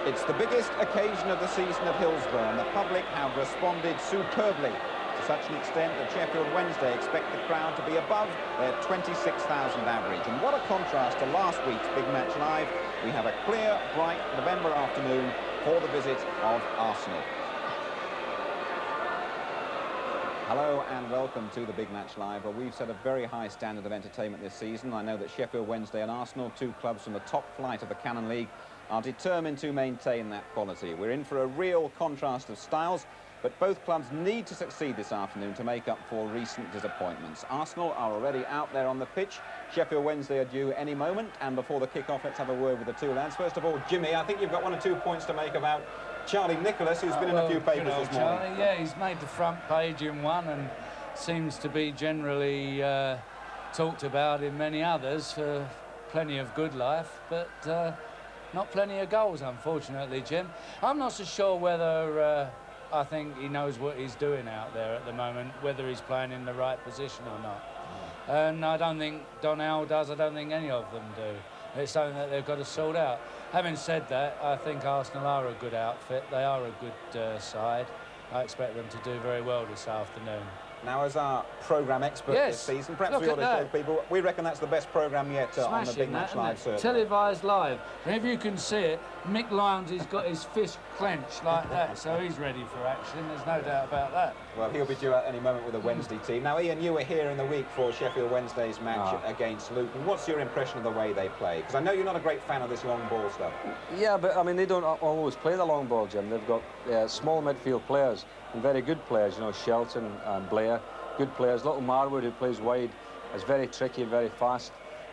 It's the biggest occasion of the season at Hillsborough, and the public have responded superbly, to such an extent that Sheffield Wednesday expect the crowd to be above their 26,000 average. And what a contrast to last week's Big Match Live. We have a clear, bright November afternoon for the visit of Arsenal. Hello and welcome to the Big Match Live. Well, we've set a very high standard of entertainment this season. I know that Sheffield Wednesday and Arsenal, two clubs from the top flight of the Cannon League, are determined to maintain that quality. We're in for a real contrast of styles, but both clubs need to succeed this afternoon to make up for recent disappointments. Arsenal are already out there on the pitch. Sheffield Wednesday are due any moment, and before the kick-off, let's have a word with the two lads. First of all, Jimmy, I think you've got 1 or 2 points to make about Charlie Nicholas, who's been in a few papers this morning. Charlie, yeah, he's made the front page in one and seems to be generally talked about in many others for plenty of good life, but not plenty of goals, unfortunately, Jim. I'm not so sure whether I think he knows what he's doing out there at the moment, whether he's playing in the right position or not. And I don't think Donnell does, I don't think any of them do. It's something that they've got to sort out. Having said that, I think Arsenal are a good outfit. They are a good side. I expect them to do very well this afternoon. Now, as our programme expert this season, perhaps we ought to show people, we reckon that's the best programme yet on the Big Match Live, certainly. Televised live. And if you can see it, Mick Lyons has got his fist clenched like that, so he's ready for action, there's no doubt about that. Well, he'll be due at any moment with the Wednesday team. Now, Ian, you were here in the week for Sheffield Wednesday's match against Luton. What's your impression of the way they play? Because I know you're not a great fan of this long ball stuff. Yeah, but, I mean, they don't always play the long ball, Jim. They've got small midfield players and very good players, you know, Shelton and Blair. Good players. Little Marwood, who plays wide, is very tricky, very fast.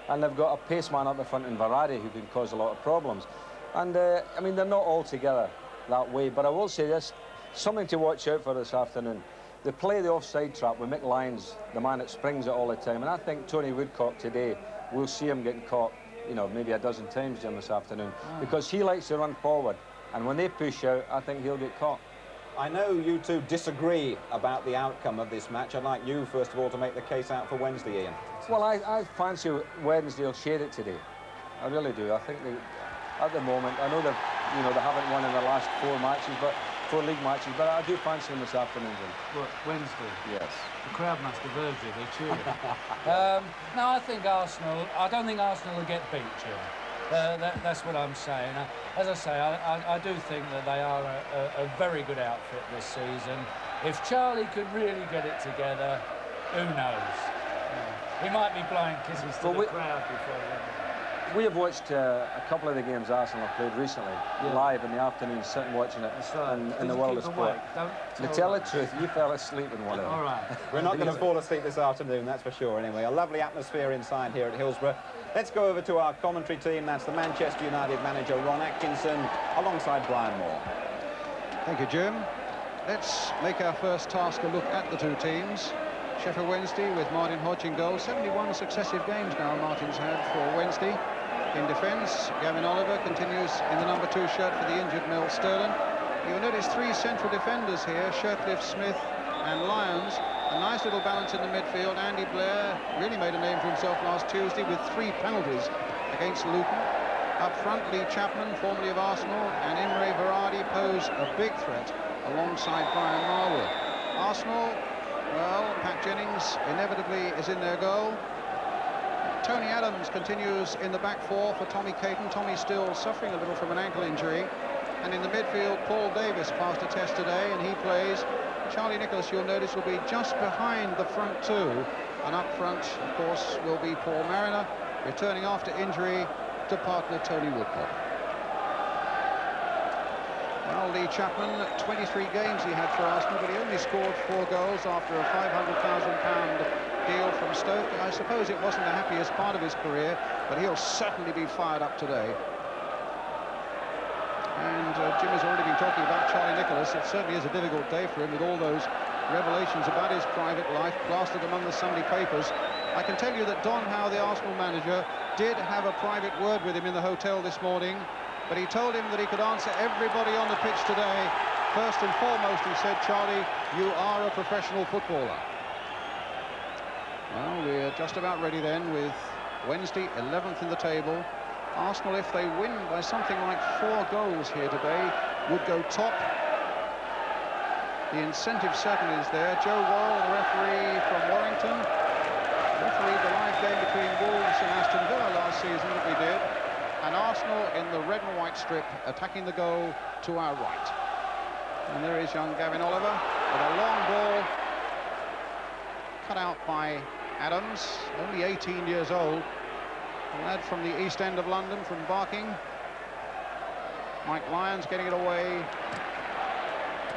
And they've got a pace man up the front in Varady who can cause a lot of problems. And, I mean, they're not all together that way. But I will say this, something to watch out for this afternoon. They play the offside trap with Mick Lyons, the man that springs it all the time. And I think Tony Woodcock today, we'll see him getting caught, you know, maybe a dozen times, Jim, this afternoon. Because he likes to run forward. And when they push out, I think he'll get caught. I know you two disagree about the outcome of this match. I'd like you, first of all, to make the case out for Wednesday, Ian. Well, I fancy Wednesday will shade it today. I really do. I think they, at the moment, I know they haven't won in the last 4 matches, but 4 league matches, but I do fancy them this afternoon, Jim. What, Wednesday? Yes. The crowd must have heard you, they cheered. No, I don't think Arsenal will get beat, Jim. That's what I'm saying. As I say, I do think that they are a very good outfit this season. If Charlie could really get it together, who knows? He might be blowing kisses to the crowd before then. We have watched a couple of the games Arsenal have played recently, live in the afternoon, sitting watching it in the world of sport. To tell the truth, you fell asleep in one of them. All right. We're not going to fall asleep this afternoon, that's for sure, anyway. A lovely atmosphere inside here at Hillsborough. Let's go over to our commentary team. That's the Manchester United manager, Ron Atkinson, alongside Brian Moore. Thank you, Jim. Let's make our first task a look at the two teams. Sheffield Wednesday with Martin Hodge in goal. 71 successive games now Martin's had for Wednesday. In defence, Gavin Oliver continues in the number 2 shirt for the injured Mel Sterling. You'll notice 3 central defenders here, Shirtliff, Smith and Lyons. A nice little balance in the midfield. Andy Blair really made a name for himself last Tuesday with 3 penalties against Luton. Up front, Lee Chapman, formerly of Arsenal, and Imre Varady pose a big threat alongside Brian Marwood. Arsenal, well, Pat Jennings inevitably is in their goal. Tony Adams continues in the back 4 for Tommy Caton. Tommy still suffering a little from an ankle injury. And in the midfield, Paul Davis passed a test today, and he plays. Charlie Nicholas, you'll notice, will be just behind the front 2. And up front, of course, will be Paul Mariner, returning after injury to partner Tony Woodcock. Well, Lee Chapman, 23 games he had for Arsenal, but he only scored 4 goals after a £500,000 deal from Stoke. I suppose it wasn't the happiest part of his career, but he'll certainly be fired up today. And Jim has already been talking about Charlie Nicholas. It certainly is a difficult day for him with all those revelations about his private life plastered among the Sunday papers. I can tell you that Don Howe, the Arsenal manager, did have a private word with him in the hotel this morning, but he told him that he could answer everybody on the pitch today. First and foremost, he said, Charlie, you are a professional footballer. Well, we're just about ready then with Wednesday, 11th in the table, Arsenal, if they win by something like 4 goals here today, would go top. The incentive certainly is there. Joe Worrell, the referee from Warrington, refereed the live game between Wolves and Aston Villa last season that we did. And Arsenal in the red and white strip, attacking the goal to our right. And there is young Gavin Oliver with a long ball cut out by Adams, only 18 years old. A lad from the East End of London, from Barking. Mike Lyons getting it away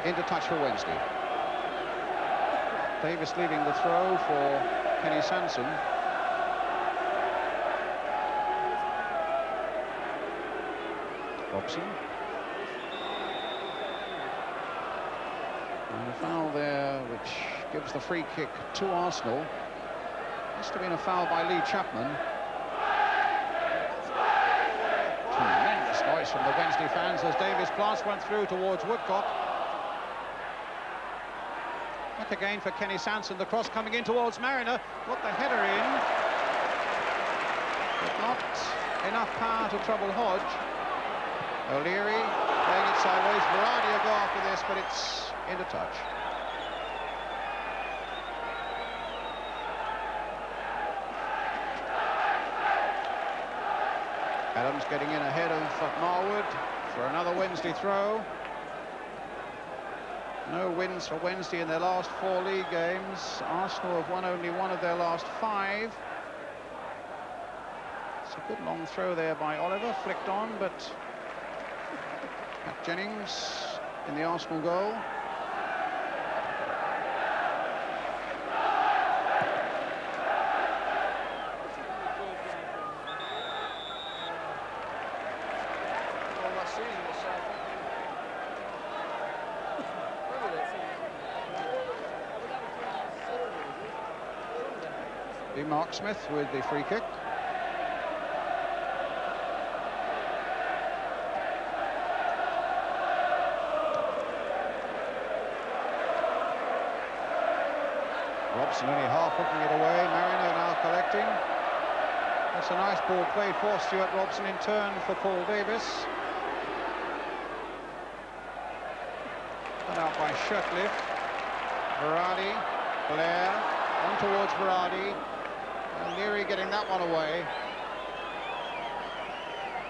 into touch for Wednesday. Davis leading the throw for Kenny Sansom. Robson. And a foul there which gives the free kick to Arsenal. Must have been a foul by Lee Chapman. Tremendous noise from the Wednesday fans as Davis plants one through towards Woodcock. Back again for Kenny Sansom, the cross coming in towards Mariner. Got the header in, but not enough power to trouble Hodge. O'Leary playing it sideways. Varady will go after this, but it's into touch. Adams getting in ahead of Marwood for another Wednesday throw. No wins for Wednesday in their last 4 league games. Arsenal have won only 1 of their last 5. It's a good long throw there by Oliver, flicked on, but Pat Jennings in the Arsenal goal. Mark Smith with the free kick. Robson only half hooking it away. Mariner now collecting. That's a nice ball played for Stuart Robson in turn for Paul Davis. Cut out by Shirtliff. Varady, Blair, on towards Varady. Leary getting that one away.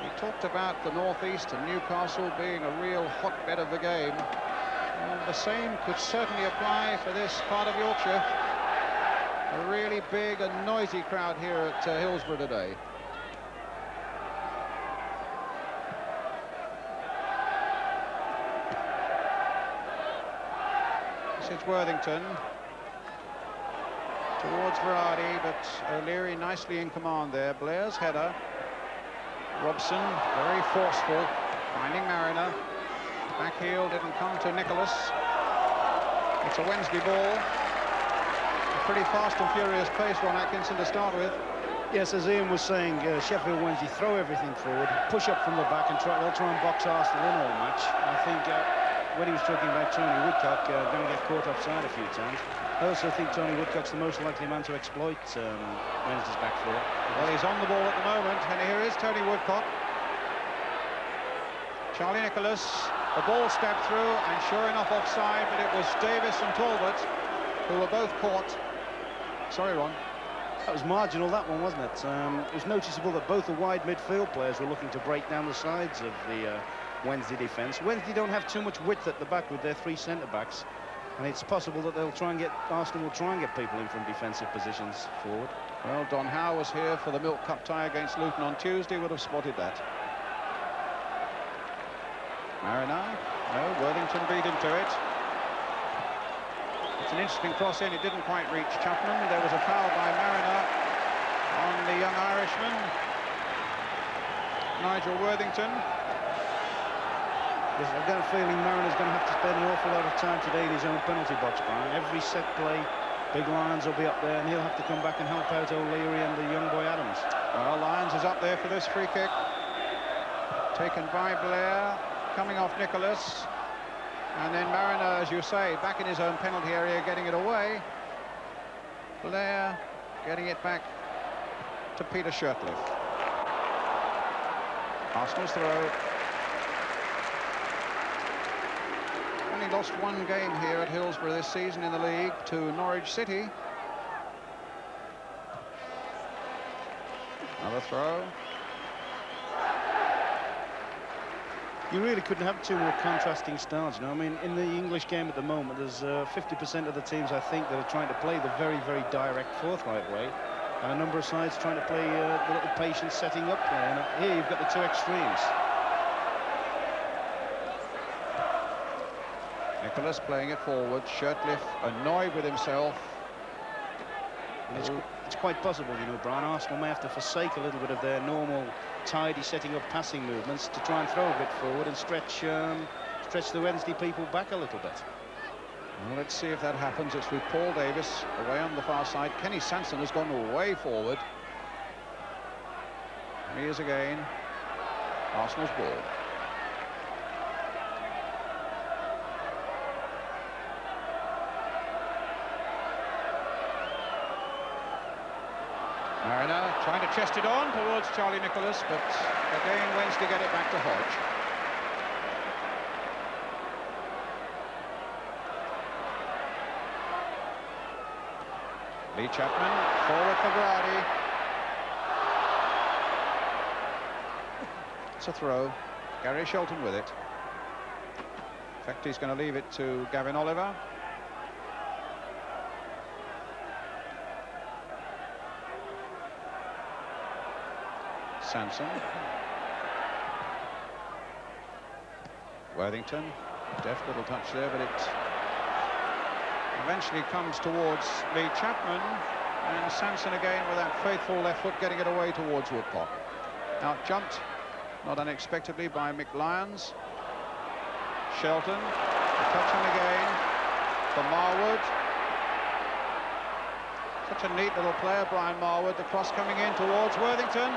We talked about the northeast and Newcastle being a real hotbed of the game. And the same could certainly apply for this part of Yorkshire. A really big and noisy crowd here at Hillsborough today. This is Worthington. Towards Varady, but O'Leary nicely in command there. Blair's header. Robson, very forceful, finding Mariner. Back heel didn't come to Nicholas. It's a Wednesday ball. A pretty fast and furious pace, Ron Atkinson, to start with. Yes, as Ian was saying, Sheffield Wednesday throw everything forward, push up from the back, and they'll try and box Arsenal in all match. I think when he was talking about Tony Woodcock, going to get caught offside a few times. I also think Tony Woodcock's the most likely man to exploit Wednesday's back four. Well, he's on the ball at the moment, and here is Tony Woodcock. Charlie Nicholas, the ball stabbed through, and sure enough offside, but it was Davis and Talbot who were both caught. Sorry, Ron. That was marginal, that one, wasn't it? It was noticeable that both the wide midfield players were looking to break down the sides of the Wednesday defence. Wednesday don't have too much width at the back with their 3 centre-backs. And it's possible that Arsenal will try and get people in from defensive positions forward. Well, Don Howe was here for the Milk Cup tie against Luton on Tuesday, would have spotted that. Mariner, no, Worthington beat him to it. It's an interesting cross in, it didn't quite reach Chapman. There was a foul by Mariner on the young Irishman, Nigel Worthington. Yes, I've got a feeling Mariner's going to have to spend an awful lot of time today in his own penalty box, Brian. Every set play, big Lyons will be up there, and he'll have to come back and help out O'Leary and the young boy Adams. Well, Lyons is up there for this free kick. Taken by Blair, coming off Nicholas. And then Mariner, as you say, back in his own penalty area, getting it away. Blair getting it back to Peter Shirtliff. Arsenal's throw. Only lost one game here at Hillsborough this season in the league to Norwich City. Another throw. You really couldn't have two more contrasting styles, you know. I mean, in the English game at the moment, there's 50% of the teams, I think, that are trying to play the very, very direct forthright way, and a number of sides trying to play the little patient setting up play. And here you've got the two extremes. Nicholas playing it forward. Shirtliff annoyed with himself. It's quite possible, you know, Brian, Arsenal may have to forsake a little bit of their normal tidy setting up passing movements to try and throw a bit forward and stretch the Wednesday people back a little bit. Well, let's see if that happens. It's with Paul Davis away on the far side. Kenny Sanson has gone way forward. And he is again Arsenal's ball. Mariner trying to chest it on towards Charlie Nicholas, but again Wednesday get it back to Hodge. Lee Chapman forward for Berardi. It's a throw. Gary Shelton with it. In fact, he's going to leave it to Gavin Oliver. Sanson. Worthington. Deft little touch there, but it eventually comes towards Lee Chapman, and Sanson again with that faithful left foot getting it away towards Woodcock. Out jumped, not unexpectedly, by Mick Lyons. Shelton, a touch on again for Marwood. Such a neat little player, Brian Marwood. The cross coming in towards Worthington.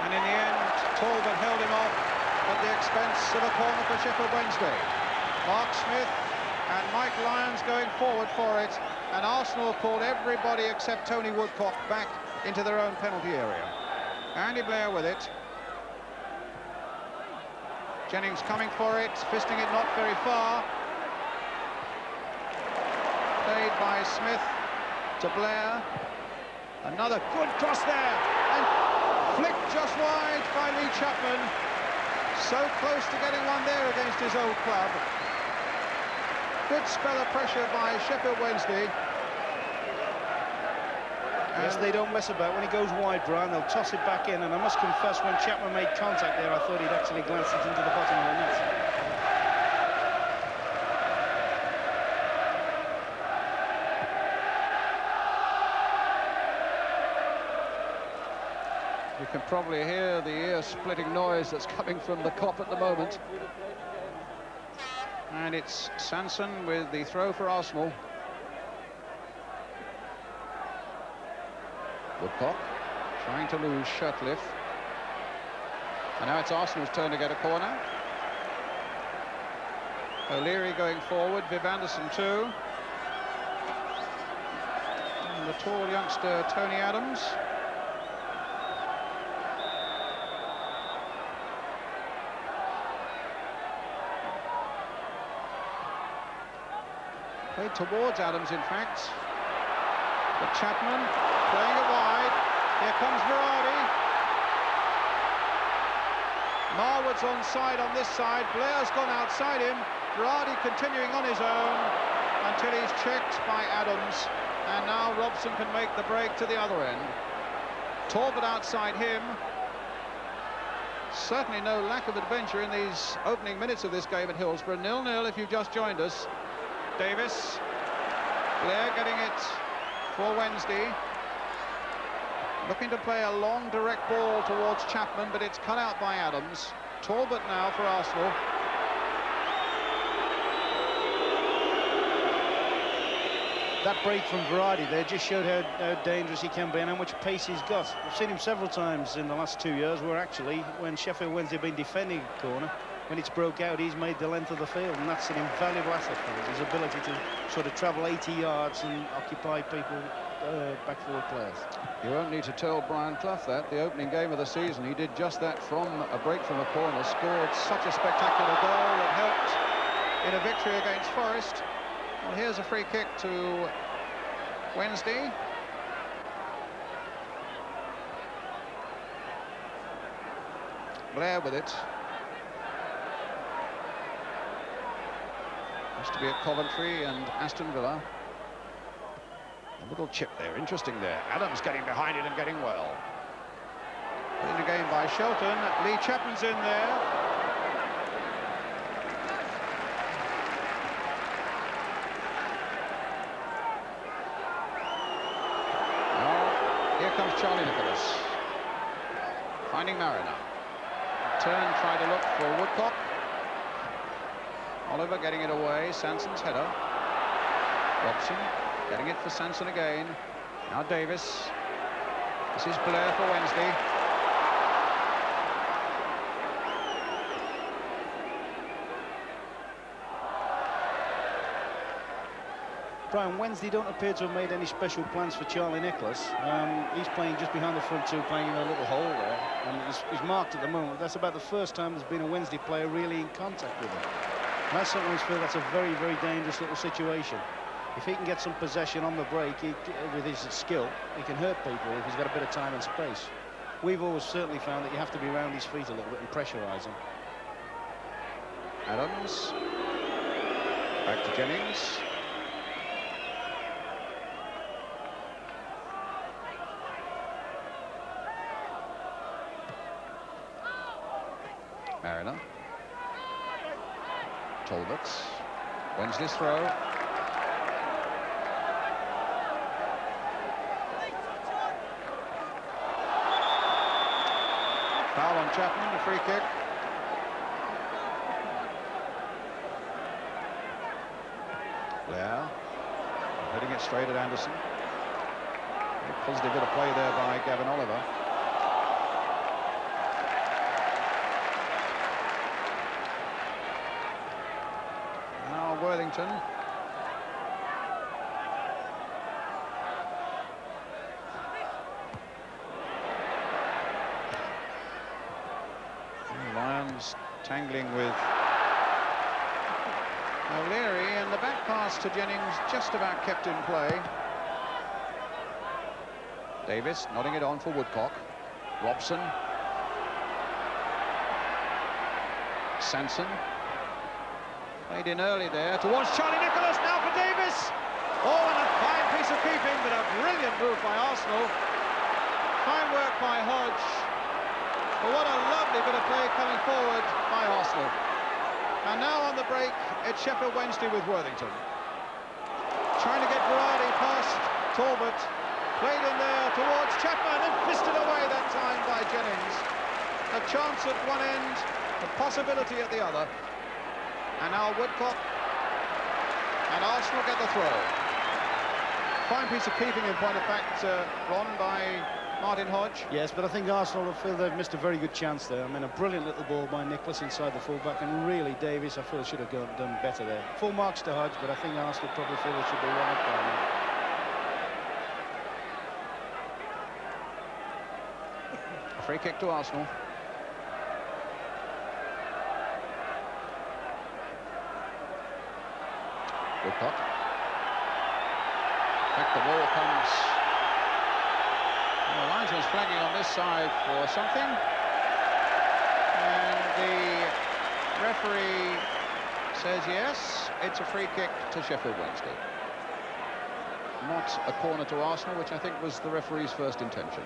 And in the end, Talbot held him off at the expense of a corner for Sheffield Wednesday. Mark Smith and Mike Lyons going forward for it, and Arsenal called everybody except Tony Woodcock back into their own penalty area. Andy Blair with it. Jennings coming for it, fisting it not very far. Played by Smith to Blair. Another good cross there, and flicked just wide by Lee Chapman. So close to getting one there against his old club. Good spell of pressure by Sheffield Wednesday. Yes, they don't mess about. When he goes wide, Brian, they'll toss it back in. And I must confess, when Chapman made contact there, I thought he'd actually glanced it into the bottom of the net. You can probably hear the ear-splitting noise that's coming from the Kop at the moment. And it's Sanson with the throw for Arsenal. Woodcock trying to lose Shirtliff. And now it's Arsenal's turn to get a corner. O'Leary going forward, Viv Anderson too. And the tall youngster Tony Adams. Played towards Adams, in fact. But Chapman playing it wide. Here comes Berardi. Marwood's onside on this side. Blair's gone outside him. Berardi continuing on his own until he's checked by Adams. And now Robson can make the break to the other end. Talbot outside him. Certainly no lack of adventure in these opening minutes of this game at Hillsborough. 0-0 if you've just joined us. Davis, Blair getting it for Wednesday. Looking to play a long direct ball towards Chapman, but it's cut out by Adams. Talbot now for Arsenal. That break from Berardi there just showed how dangerous he can be and how much pace he's got. I've seen him several times in the last 2 years where actually, when Sheffield Wednesday have been defending a corner, when it's broke out, he's made the length of the field, and that's an invaluable asset for him, his ability to sort of travel 80 yards and occupy people, back forward players. You won't need to tell Brian Clough that. The opening game of the season, he did just that from a break from a corner, scored such a spectacular goal that helped in a victory against Forest. Well, here's a free kick to Wednesday. Blair with it. Has to be at Coventry and Aston Villa. A little chip there, interesting there. Adams getting behind it and getting well. Put in the game by Shelton. Lee Chapman's in there. Now, here comes Charlie Nicholas. Finding Mariner. Turn, try to look for Woodcock. Oliver getting it away. Sanson's header. Robson getting it for Sanson again. Now Davis. This is Blair for Wednesday. Brian, Wednesday don't appear to have made any special plans for Charlie Nicholas. He's playing just behind the front two, playing in a little hole there, and he's marked at the moment. That's about the first time there's been a Wednesday player really in contact with him. And I sometimes feel that's a very, very dangerous little situation. If he can get some possession on the break with his skill, he can hurt people if he's got a bit of time and space. We've always certainly found that you have to be around his feet a little bit and pressurise him. Adams. Back to Jennings. Mariner. Talbot. Wednesday's throw. Foul on Chapman, a free kick. Blair. Hitting it straight at Anderson. A positive bit of play there by Gavin Oliver. Worthington. Lyons tangling with O'Leary, and the back pass to Jennings just about kept in play. Davis nodding it on for Woodcock. Robson. Sanson. Played in early there towards Charlie Nicholas, now for Davis. Oh, and a fine piece of keeping, but a brilliant move by Arsenal. Fine work by Hodge. But what a lovely bit of play coming forward by Arsenal. And now on the break, it's Sheffield Wednesday with Worthington. Trying to get Varady past Talbot. Played in there towards Chapman and fisted away that time by Jennings. A chance at one end, a possibility at the other. And now Woodcock, and Arsenal get the throw. Fine piece of keeping in point of fact, Ron, by Martin Hodge. Yes, but I think Arsenal feel they've missed a very good chance there. I mean, a brilliant little ball by Nicholas inside the fullback, and really Davies, I feel, should have done better there. Full marks to Hodge, but I think Arsenal probably feel they should be one up by now. A free kick to Arsenal. Woodcock. Back the ball comes. Well, Linesman's flagging on this side for something. And the referee says yes, it's a free kick to Sheffield Wednesday. Not a corner to Arsenal, which I think was the referee's first intention.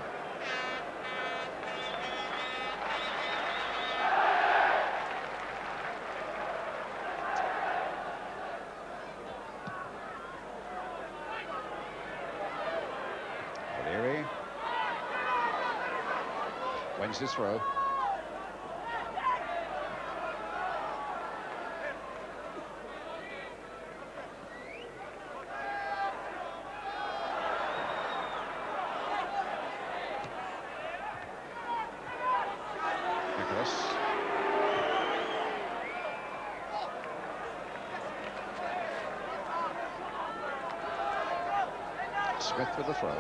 Wednesday's throw. Nicholas. Smith with the throw.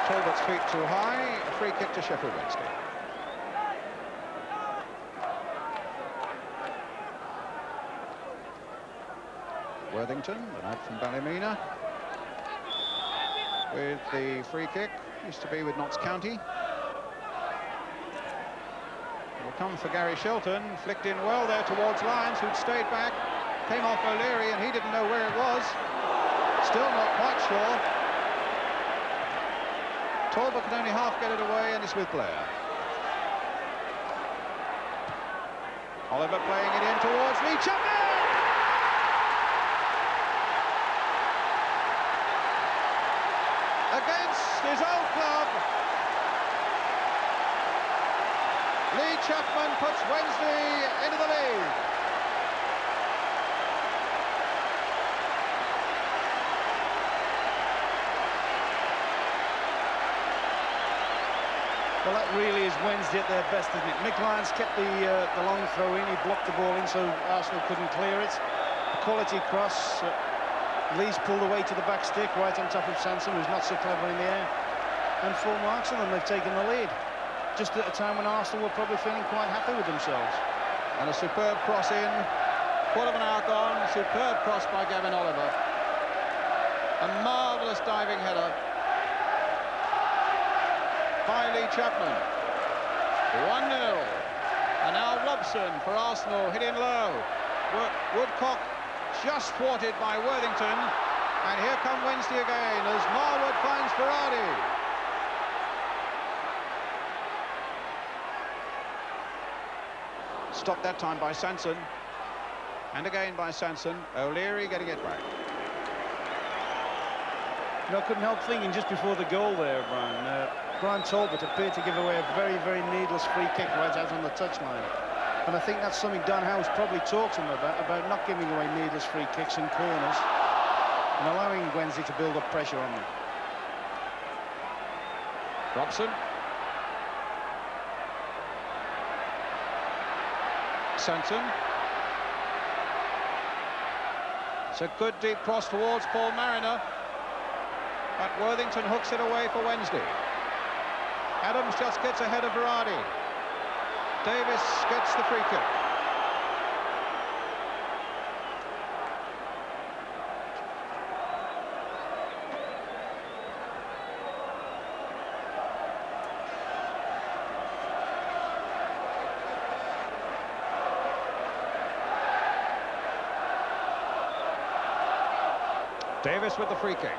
Talbot's feet too high. A free kick to Sheffield Wednesday. Worthington, the lad from Ballymena, with the free kick. Used to be with Notts County. Will come for Gary Shelton. Flicked in well there towards Lyons, who'd stayed back. Came off O'Leary, and he didn't know where it was. Still not quite sure. Talbot can only half get it away, and it's with Blair. Oliver playing it in towards Lee Chapman. Against his old club, Lee Chapman puts Wednesday into the lead. Well, that really is Wednesday at their best, isn't it? Mick Lyons kept the long throw in. He blocked the ball in, so Arsenal couldn't clear it. A quality cross. Lee's pulled away to the back stick, right on top of Sanson, who's not so clever in the air. And 4 marks on them, they've taken the lead. Just at a time when Arsenal were probably feeling quite happy with themselves. And a superb cross in. Quarter of an hour gone. Superb cross by Gavin Oliver. A marvellous diving header by Lee Chapman. 1-0. And now Robson for Arsenal, hit in low. Woodcock just thwarted by Worthington. And here come Wednesday again as Marwood finds Berardi. Stopped that time by Sanson. And again by Sanson. O'Leary getting it back. I couldn't help thinking just before the goal there, Brian Talbot appeared to give away a very, very needless free kick right out on the touchline. And I think that's something Don Howe's probably talked to him about not giving away needless free kicks in corners and allowing Wednesday to build up pressure on them. Robson. Sanson. It's a good deep cross towards Paul Mariner. But Worthington hooks it away for Wednesday. Adams just gets ahead of Berardi. Davis gets the free kick. Davis with the free kick.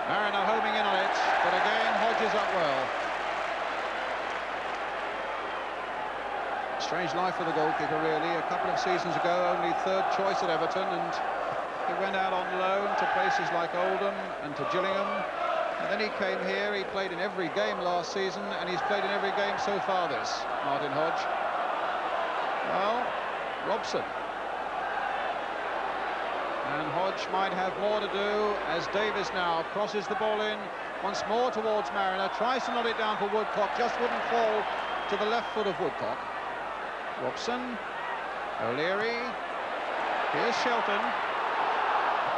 Mariner homing in on it, but again Hodges up well. Strange life for the goalkeeper, really. A couple of seasons ago, only third choice at Everton, and he went out on loan to places like Oldham and to Gillingham. And then he came here. He played in every game last season, and he's played in every game so far this, Martin Hodge. Well, Robson. And Hodge might have more to do as Davis now crosses the ball in once more towards Mariner, tries to knock it down for Woodcock, just wouldn't fall to the left foot of Woodcock. Robson, O'Leary, here's Shelton,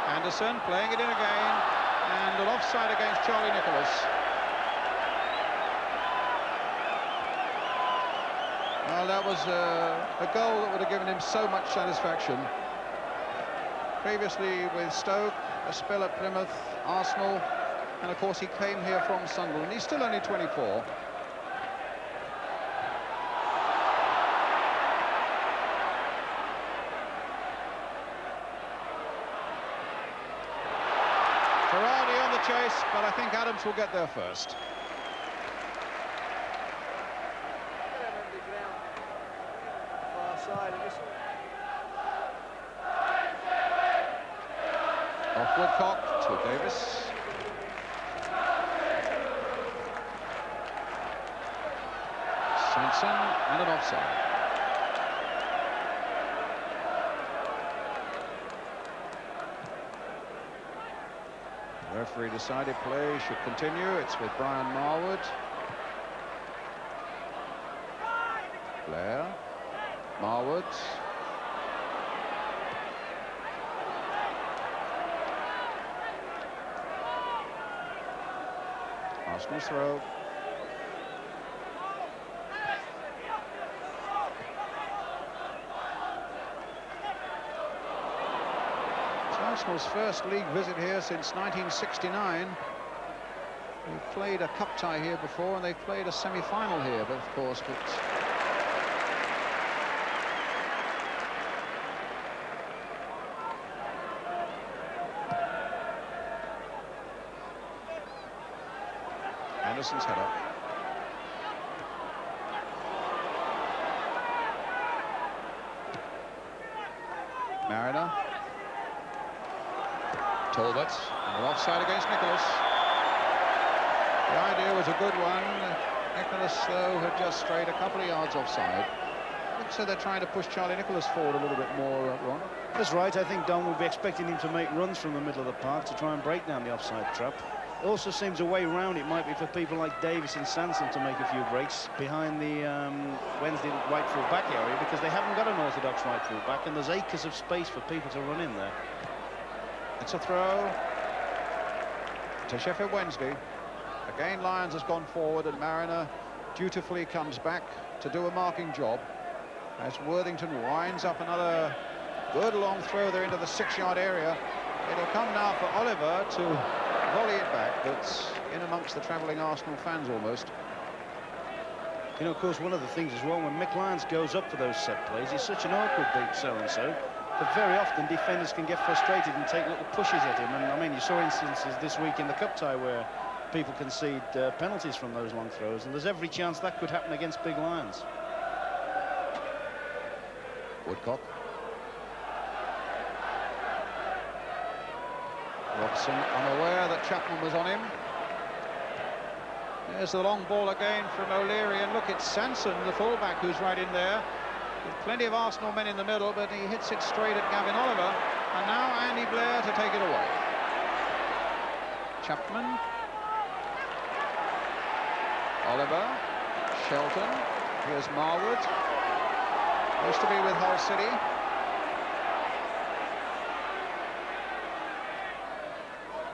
Anderson playing it in again, and an offside against Charlie Nicholas. Well, that was a goal that would have given him so much satisfaction. Previously with Stoke, a spell at Plymouth, Arsenal, and of course he came here from Sunderland. He's still only 24. Berardi on the chase, but I think Adams will get there first. Off Woodcock to Davis. Sanson and an offside. The referee decided play should continue. It's with Brian Marwood. Blair. Marwood. Arsenal's throw. It's Arsenal's first league visit here since 1969. They've played a cup tie here before, and they've played a semi-final here, but of course it's... Anderson's header. Mariner. Talbot. And offside against Nicholas. The idea was a good one. Nicholas, though, had just strayed a couple of yards offside. So they're trying to push Charlie Nicholas forward a little bit more, Ron. That's right. I think Don will be expecting him to make runs from the middle of the park to try and break down the offside trap. It also seems a way round it might be for people like Davis and Sanson to make a few breaks behind the Wednesday right full back area, because they haven't got an orthodox right full back, and there's acres of space for people to run in there. It's a throw to Sheffield Wednesday. Again, Lyons has gone forward, and Mariner dutifully comes back to do a marking job as Worthington winds up another good long throw there into the 6-yard area. It'll come now for Oliver to volley it back, but in amongst the travelling Arsenal fans almost. You know, of course, one of the things as well, when Mick Lyons goes up for those set plays, he's such an awkward big so-and-so that very often defenders can get frustrated and take little pushes at him. And I mean, you saw instances this week in the cup tie where people concede penalties from those long throws, and there's every chance that could happen against big Lions. Woodcock. Robson unaware that Chapman was on him. There's the long ball again from O'Leary, and look, it's Sanson, the fullback, who's right in there. With plenty of Arsenal men in the middle, but he hits it straight at Gavin Oliver. And now Andy Blair to take it away. Chapman. Oliver. Shelton. Here's Marwood. Used to be with Hull City.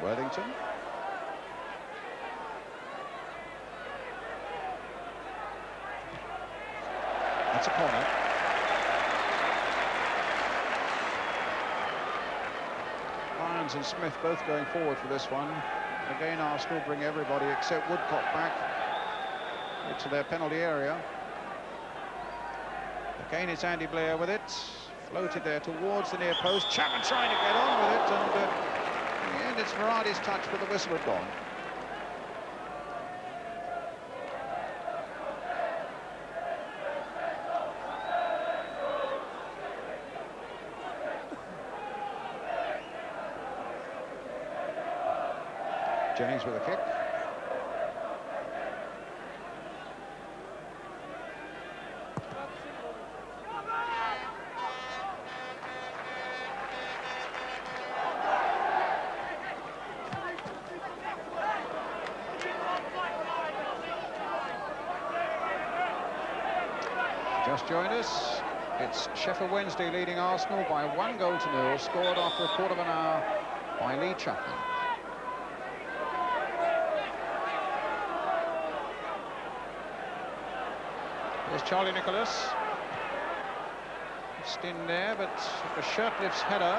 Worthington. That's a corner. Lyons and Smith both going forward for this one. Again, Arsenal bring everybody except Woodcock back into their penalty area. Again, it's Andy Blair with it. Floated there towards the near post. Chapman trying to get on with it, and in the end it's Varadi's touch, but the whistle had gone. Jennings with a kick. Just joined us. It's Sheffield Wednesday leading Arsenal by 1-0, scored after a quarter of an hour by Lee Chapman. There's Charlie Nicholas. Just in there, but the Shirtliff's header.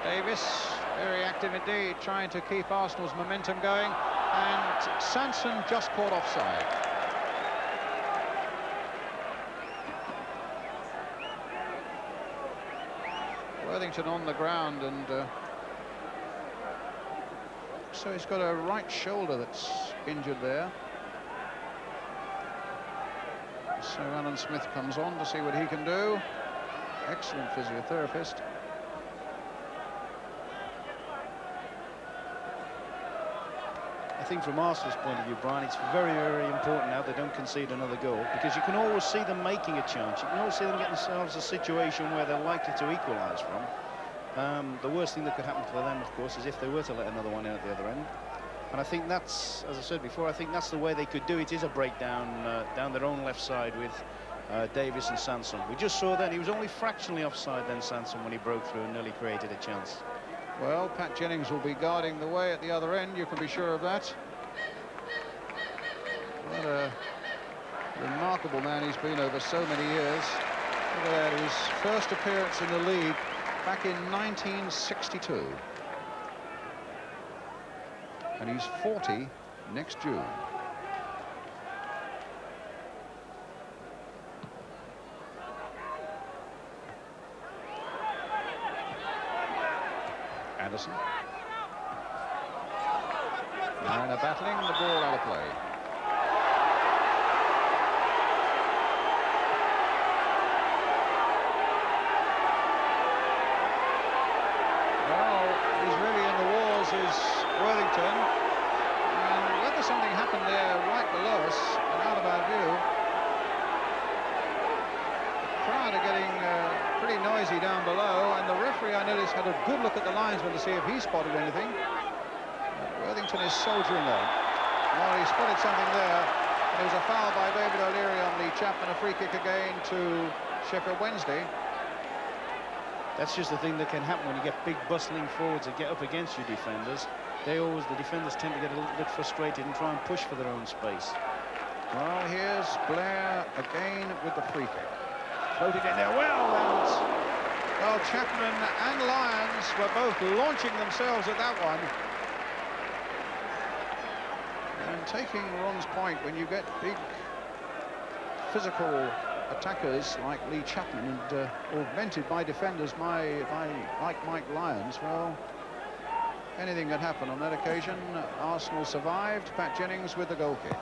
Davis, very active indeed, trying to keep Arsenal's momentum going. And Sanson just caught offside. Worthington on the ground, and so he's got a right shoulder that's injured there. So Alan Smith comes on to see what he can do. Excellent physiotherapist. I think from Arsenal's point of view, Brian, it's very, very important now they don't concede another goal, because you can always see them making a chance. You can always see them getting themselves a situation where they're likely to equalise from. The worst thing that could happen for them, of course, is if they were to let another one in at the other end. And I think that's, as I said before, I think that's the way they could do it, is a breakdown down their own left side with Davis and Sanson. We just saw then he was only fractionally offside then, Sanson, when he broke through and nearly created a chance. Well, Pat Jennings will be guarding the way at the other end, you can be sure of that. What a remarkable man he's been over so many years. Look at that, his first appearance in the league back in 1962. And he's 40 next June. Anderson. Mariner battling, the ball out of play. Well, he's really in the walls, is Worthington. And whether something happened there right below us and out of our view, the crowd are getting pretty noisy down below, and the referee, I noticed, had a good look at the linesman to see if he spotted anything. But Worthington is soldiering on. Well, he spotted something there. There was a foul by David O'Leary on Lee Chapman, a free kick again to Sheffield Wednesday. That's just the thing that can happen when you get big bustling forwards that get up against your defenders. The defenders tend to get a little bit frustrated and try and push for their own space. Well, here's Blair again with the free kick. Floated in there well, and well, Chapman and Lyons were both launching themselves at that one. And taking Ron's point, when you get big physical attackers like Lee Chapman and augmented by defenders like Mike Lyons, well, anything can happen on that occasion. Arsenal survived. Pat Jennings with the goal kick.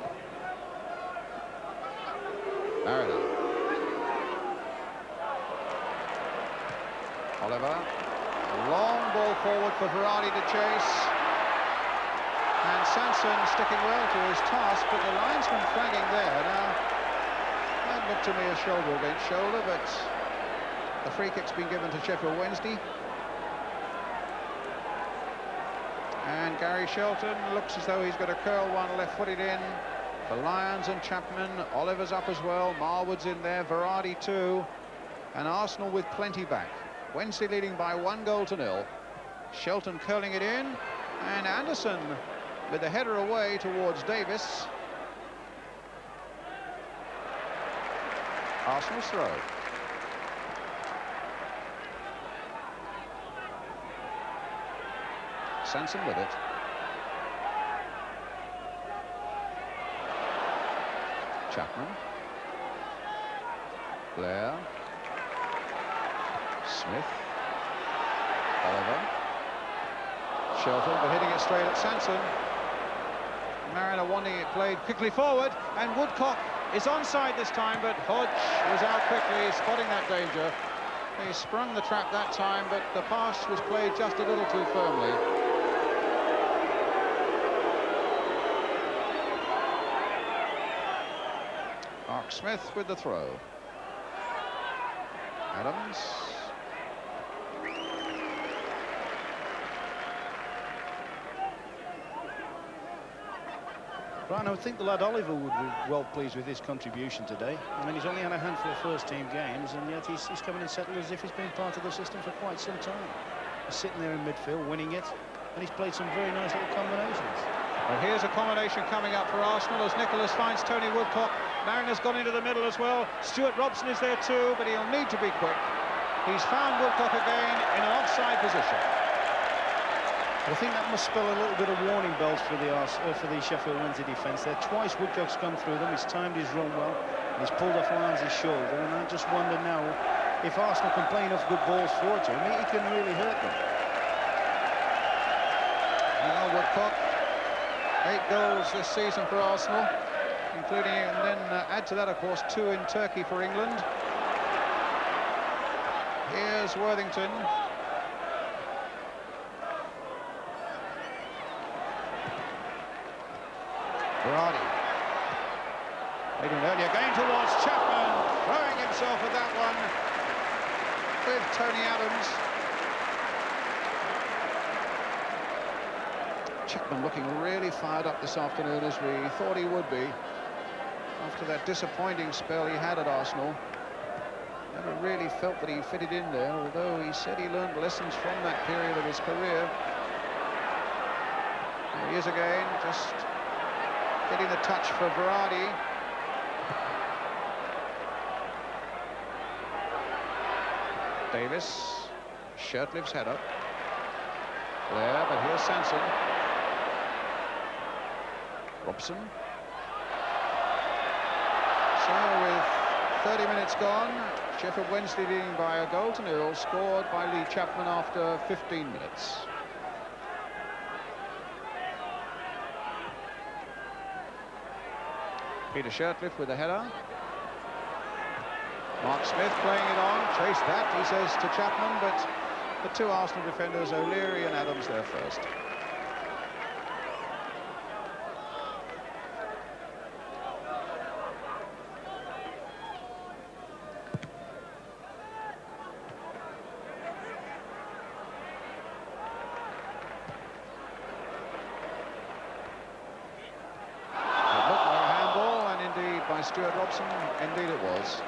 Mariner. Oliver. Long ball forward for Verratti to chase. And Sanson sticking well to his task, but the linesman flagging there. Now, that looked to me as shoulder against shoulder, but the free kick's been given to Sheffield Wednesday. And Gary Shelton looks as though he's going to curl one left-footed in for Lyons and Chapman. Oliver's up as well. Marwood's in there. Verratti too. And Arsenal with plenty back. Wednesday leading by 1-0. Shelton curling it in. And Anderson with the header away towards Davis. Arsenal's throw. Sanson with it. Chapman. Blair. Smith. Oliver. Shelton, but hitting it straight at Sanson. Mariner wanting it played quickly forward, and Woodcock is onside this time, but Hodge was out quickly, spotting that danger. He sprung the trap that time, but the pass was played just a little too firmly. Mark Smith with the throw. Adams. Brian, I would think the lad Oliver would be well pleased with his contribution today. I mean, he's only had a handful of first-team games, and yet he's coming and settled as if he's been part of the system for quite some time. He's sitting there in midfield, winning it, and he's played some very nice little combinations. Well, here's a combination coming up for Arsenal as Nicholas finds Tony Woodcock. Mariner's gone into the middle as well. Stuart Robson is there too, but he'll need to be quick. He's found Woodcock again in an offside position. I think that must spell a little bit of warning bells for the Sheffield Wednesday defence there. Twice Woodcock's gone through them, he's timed his run well, and he's pulled off Lyons' shoulder, and I just wonder now if Arsenal can play enough good balls forward to him, he can really hurt them. Now Woodcock, 8 goals this season for Arsenal, including, and then add to that, of course, 2 in Turkey for England. Here's Worthington. Verratti. Made an earlier game towards Chapman, throwing himself at that one with Tony Adams. Chapman looking really fired up this afternoon, as we thought he would be after that disappointing spell he had at Arsenal. Never really felt that he fitted in there, although he said he learned lessons from that period of his career. Here he is again, just getting the touch for Varady. Davis, Shirtlif's header. Blair, but here's Sanson. Robson. So with 30 minutes gone, Sheffield Wednesday leading by a goal to 0, scored by Lee Chapman after 15 minutes. Peter Shirtliff with a header. Mark Smith playing it on, chase that, he says to Chapman, but the two Arsenal defenders, O'Leary and Adams, there first. It looked like a handball, and indeed by Stuart Robson, indeed it was.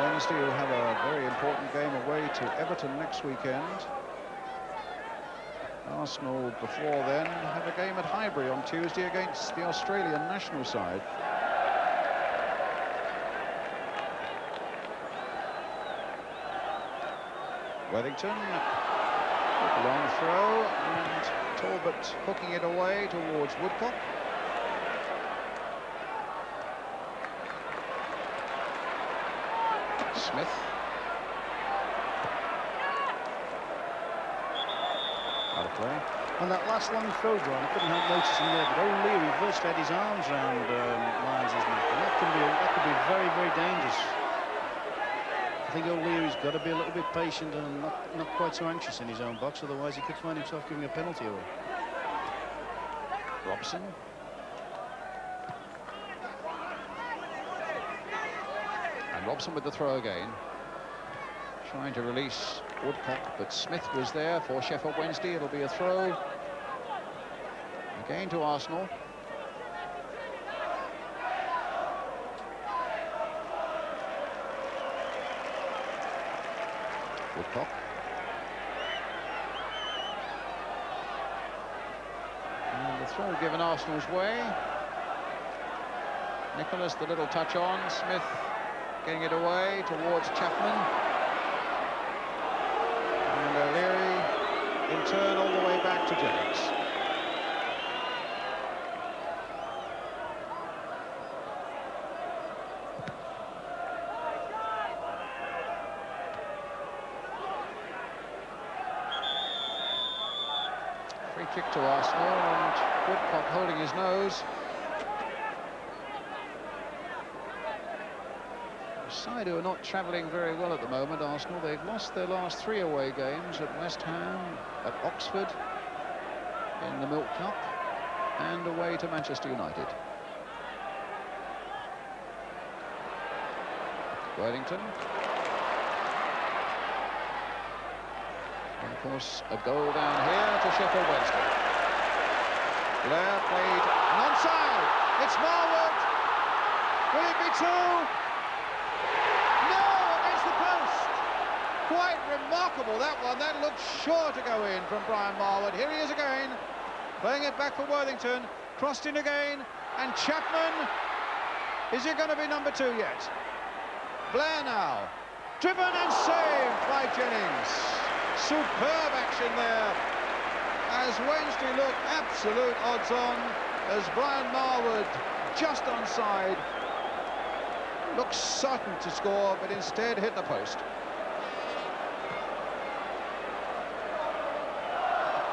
Wednesday will have a very important game away to Everton next weekend. Arsenal before then have a game at Highbury on Tuesday against the Australian national side. Worthington, with a long throw, and Talbot hooking it away towards Woodcock. Smith. Out of play. On that last long throw, Brian, I couldn't help noticing there, but O'Leary first had his arms around Lyons' neck, and that could be very, very dangerous. I think O'Leary's got to be a little bit patient and not quite so anxious in his own box, otherwise he could find himself giving a penalty away. Robson. And Robson with the throw again. Trying to release Woodcock, but Smith was there for Sheffield Wednesday. It'll be a throw. Again to Arsenal. Woodcock. And the throw given Arsenal's way. Nicholas, the little touch on. Smith getting it away towards Chapman. And O'Leary in turn all the way back to Jennings. Free kick to Arsenal, and Woodcock holding his nose. A side who are not travelling very well at the moment, Arsenal. They've lost their last 3 away games at West Ham, at Oxford, in the Milk Cup, and away to Manchester United. Worthington. And of course, a goal down here to Sheffield Wednesday. Blair played onside. It's Marwood. Will it be 2? No, against the post. Quite remarkable, that one. That looked sure to go in from Brian Marwood. Here he is again, playing it back for Worthington. Crossed in again, and Chapman. Is it going to be number 2 yet? Blair now. Driven and saved by Jennings. Superb action there, as Wednesday look absolute odds on, as Brian Marwood just onside, looks certain to score, but instead hit the post.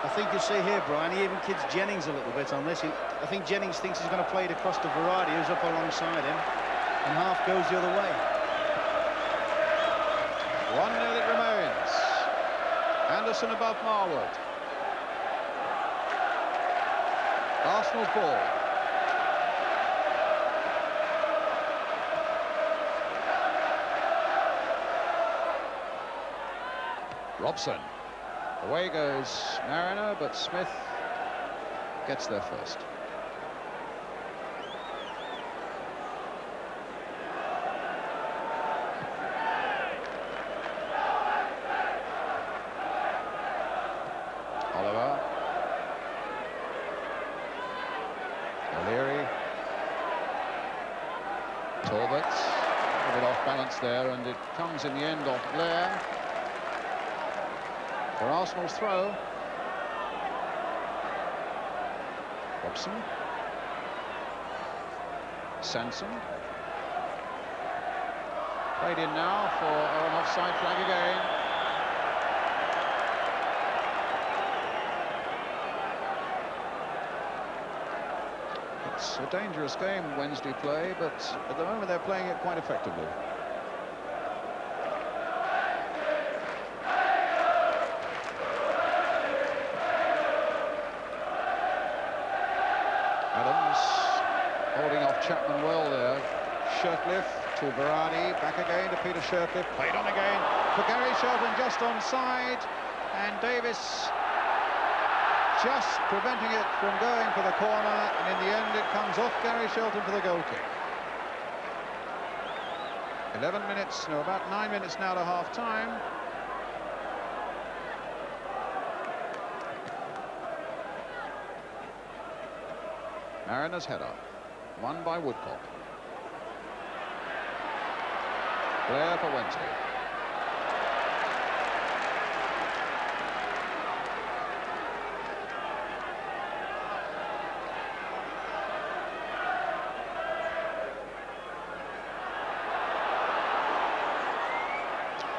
I think you see here, Brian, he even kids Jennings a little bit on this. I think Jennings thinks he's going to play it across to Varady, who's up alongside him, and half goes the other way. 1-0 it remains. Anderson above Marwood. Arsenal's ball. Robson. Away goes Mariner, but Smith gets there first. balance there, and it comes in the end off Blair for Arsenal's throw. Robson. Sanson. Played in now for an offside flag again. It's a dangerous game Wednesday play, but at the moment they're playing it quite effectively. Adams holding off Chapman well there. Shirtliff to Berardi, back again to Peter Shirtliff, played on again for Gary Shelton, just onside, and Davis just preventing it from going for the corner, and in the end it comes off Gary Shelton for the goal kick. 11 minutes, no, about 9 minutes now to half-time. Mariners header, won by Woodcock. Blair for Wednesday.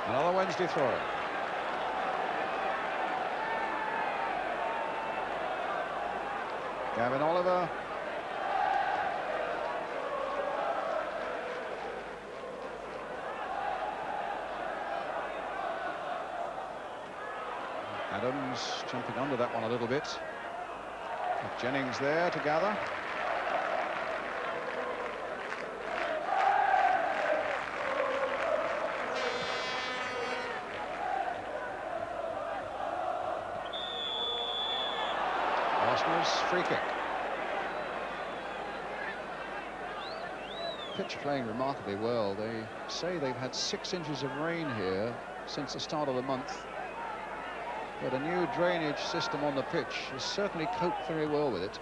Another Wednesday throw. Gavin Oliver. Adams jumping under that one a little bit. With Jennings there to gather. Arsenal's free kick. Pitch playing remarkably well. They say they've had 6 inches of rain here since the start of the month. But a new drainage system on the pitch has certainly coped very well with it.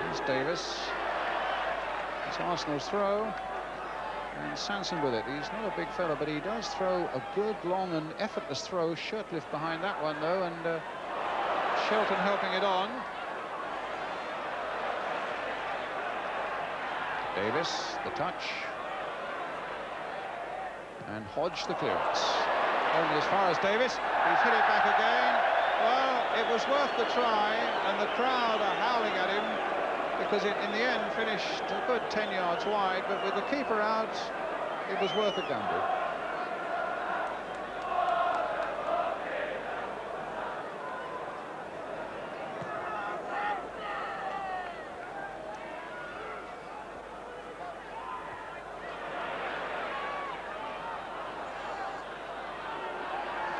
Here's Davis. It's Arsenal's throw. And Sanson with it. He's not a big fella, but he does throw a good, long and effortless throw. Shirtliff behind that one, though, and Shelton helping it on. Davis, the touch. And Hodge, the clearance. Only as far as Davis. He's hit it back again. Well, it was worth the try, and the crowd are howling at him because it, in the end, finished a good 10 yards wide, but with the keeper out, it was worth a gamble.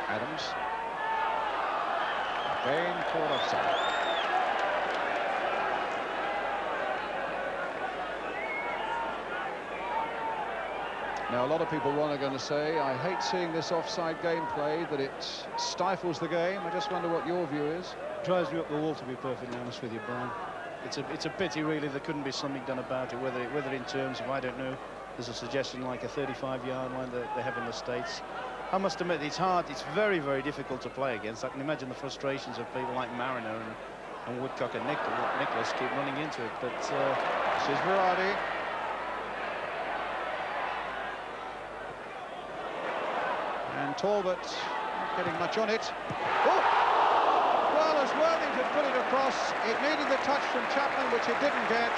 Adams. Again caught offside. Now, a lot of people are going to say, I hate seeing this offside game played, that it stifles the game. I just wonder what your view is. Drives me up the wall, to be perfectly honest with you, Brian. It's a pity, really, there couldn't be something done about it, whether in terms of, I don't know, there's a suggestion like a 35-yard line that they have in the States. I must admit, it's hard, it's very, very difficult to play against. I can imagine the frustrations of people like Mariner and Woodcock and Nicholas keep running into it, but this is Berardi. And Talbot not getting much on it. Oh! Well, as Worthington put it across, it needed the touch from Chapman, which it didn't get.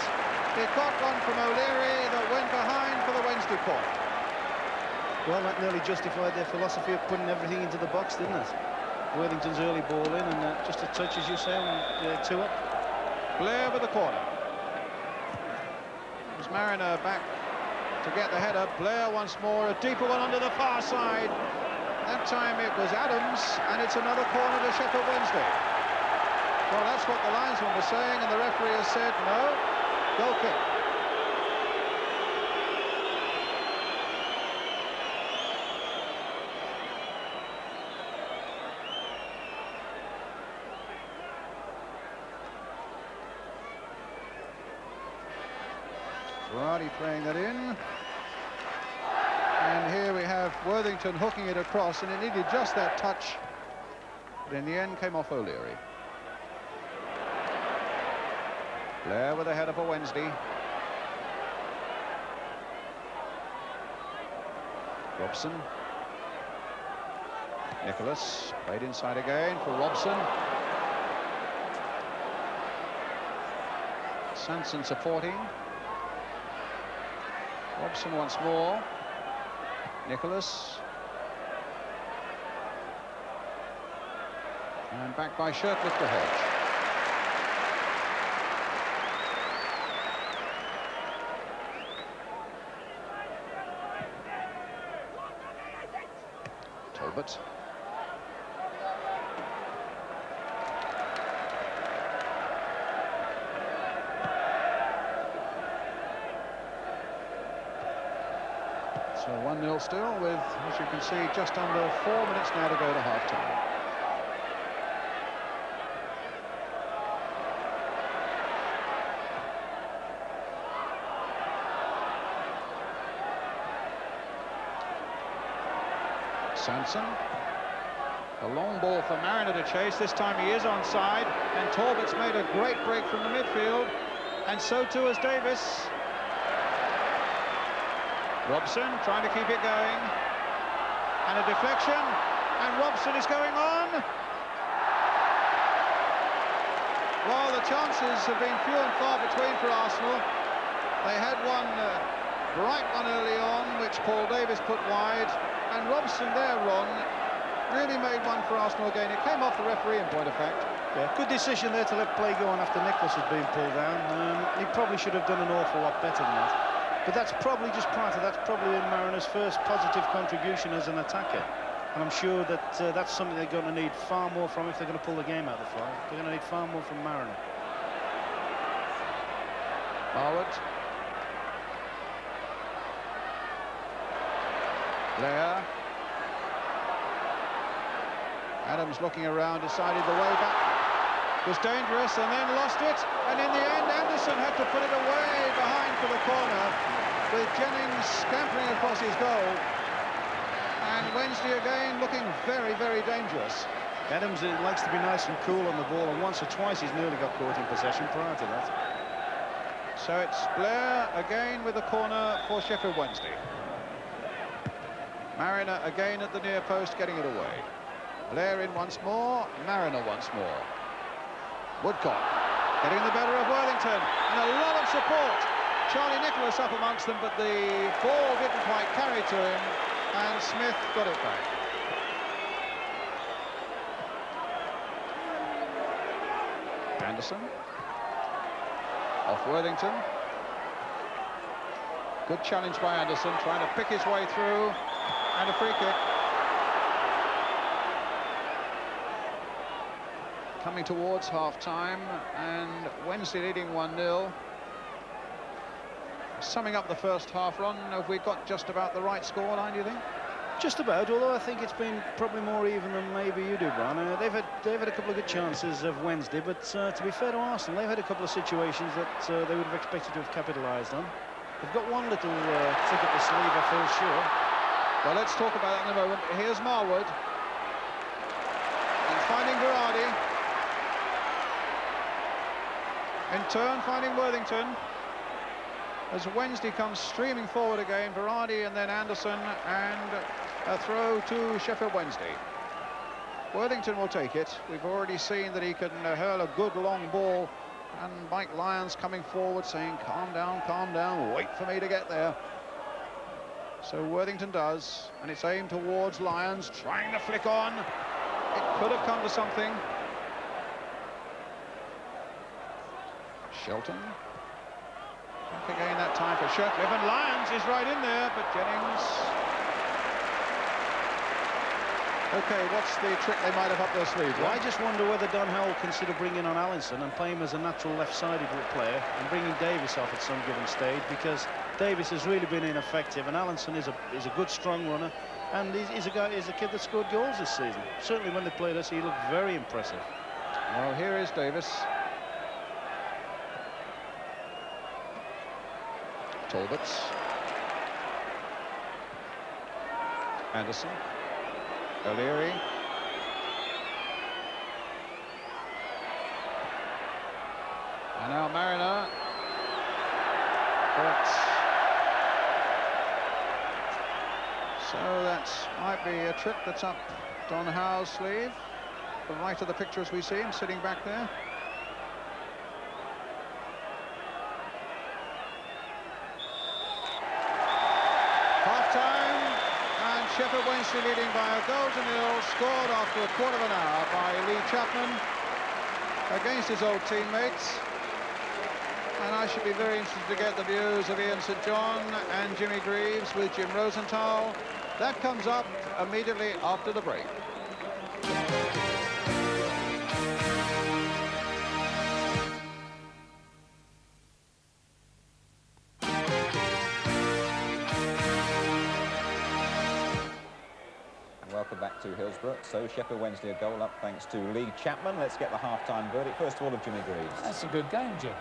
It got one from O'Leary that went behind for the Wednesday corner. Well, that nearly justified their philosophy of putting everything into the box, didn't it? Worthington's early ball in, and just a touch, as you say, on 2 up. Blair with the corner. It was Mariner back to get the header. Blair once more, a deeper one under the far side. That time it was Adams, and it's another corner to Sheffield Wednesday. Well, that's what the linesman was saying, and the referee has said, no, goal kick. Berardi playing that in. And here we have Worthington hooking it across, and it needed just that touch. But in the end came off O'Leary. Blair with a header for Wednesday. Robson. Nicholas played inside again for Robson. Sanson supporting. Robson once more. Nicholas. And back by Shirtliff the Hedge. Talbot. So 1-0 still with, as you can see, just under 4 minutes now to go to half-time. Sanson. A long ball for Mariner to chase. This time he is onside, and Talbot's made a great break from the midfield, and so too has Davis. Robson trying to keep it going, and a deflection, and Robson is going on. Well, the chances have been few and far between for Arsenal. They had one bright one early on, which Paul Davis put wide, and Robson there, Ron, really made one for Arsenal again. It came off the referee in point of fact. Yeah, good decision there to let play go on after Nicholas had been pulled down. He probably should have done an awful lot better than that. But that's probably just prior to that's probably in Mariner's first positive contribution as an attacker. And I'm sure that that's something they're going to need far more from if they're going to pull the game out of the fly. They're going to need far more from Mariner. Marwood. Blair. Adams looking around, decided the way back was dangerous and then lost it, and in the end Anderson had to put it away behind for the corner, with Jennings scampering across his goal, and Wednesday again looking very, very dangerous. Adams likes to be nice and cool on the ball, and once or twice he's nearly got caught in possession prior to that. So it's Blair again with the corner for Sheffield Wednesday. Mariner again at the near post, getting it away. Blair in once more, Mariner once more. Woodcock getting the better of Worthington, and a lot of support. Charlie Nicholas up amongst them, but the ball didn't quite carry to him, and Smith got it back. Anderson. Off Worthington. Good challenge by Anderson, trying to pick his way through, and a free kick. Coming towards half-time, and Wednesday leading 1-0. Summing up the first half, Ron, have we got just about the right scoreline, do you think? Just about, although I think it's been probably more even than maybe you do, Brian. They've had a couple of good chances of Wednesday, but to be fair to Arsenal, they've had a couple of situations that they would have expected to have capitalised on. They've got one little trick up the sleeve, I feel sure. Well, let's talk about that in a moment. Here's Marwood. And finding Berardi. In turn, finding Worthington. As Wednesday comes streaming forward again, Berardi and then Anderson, and a throw to Sheffield Wednesday. Worthington will take it. We've already seen that he can hurl a good long ball, and Mike Lyons coming forward saying, calm down, wait for me to get there. So Worthington does, and it's aimed towards Lyons, trying to flick on. It could have come to something. Shelton. Back again that time for Shirtliff, and Lyons is right in there, but Jennings. Okay, what's the trick they might have up their sleeve? Well, I just wonder whether Don Howe will consider bringing on Allinson and playing him as a natural left-sided player and bringing Davis off at some given stage, because Davis has really been ineffective, and Allinson is a good, strong runner, and he's a kid that scored goals this season. Certainly when they played us, he looked very impressive. Well, here is Davis. Talbots. Anderson. O'Leary. And now Mariner. But so that might be a trick that's up Don Howe's sleeve. The right of the picture as we see him sitting back there. Half-time, and Sheffield Wednesday leading by a goal to nil, scored after a quarter of an hour by Lee Chapman against his old teammates. And I should be very interested to get the views of Ian St John and Jimmy Greaves with Jim Rosenthal. That comes up immediately after the break. Welcome back to Hillsborough. So Sheffield Wednesday a goal up thanks to Lee Chapman. Let's get the half-time verdict. First of all, of Jimmy Greaves. That's a good game, Jim.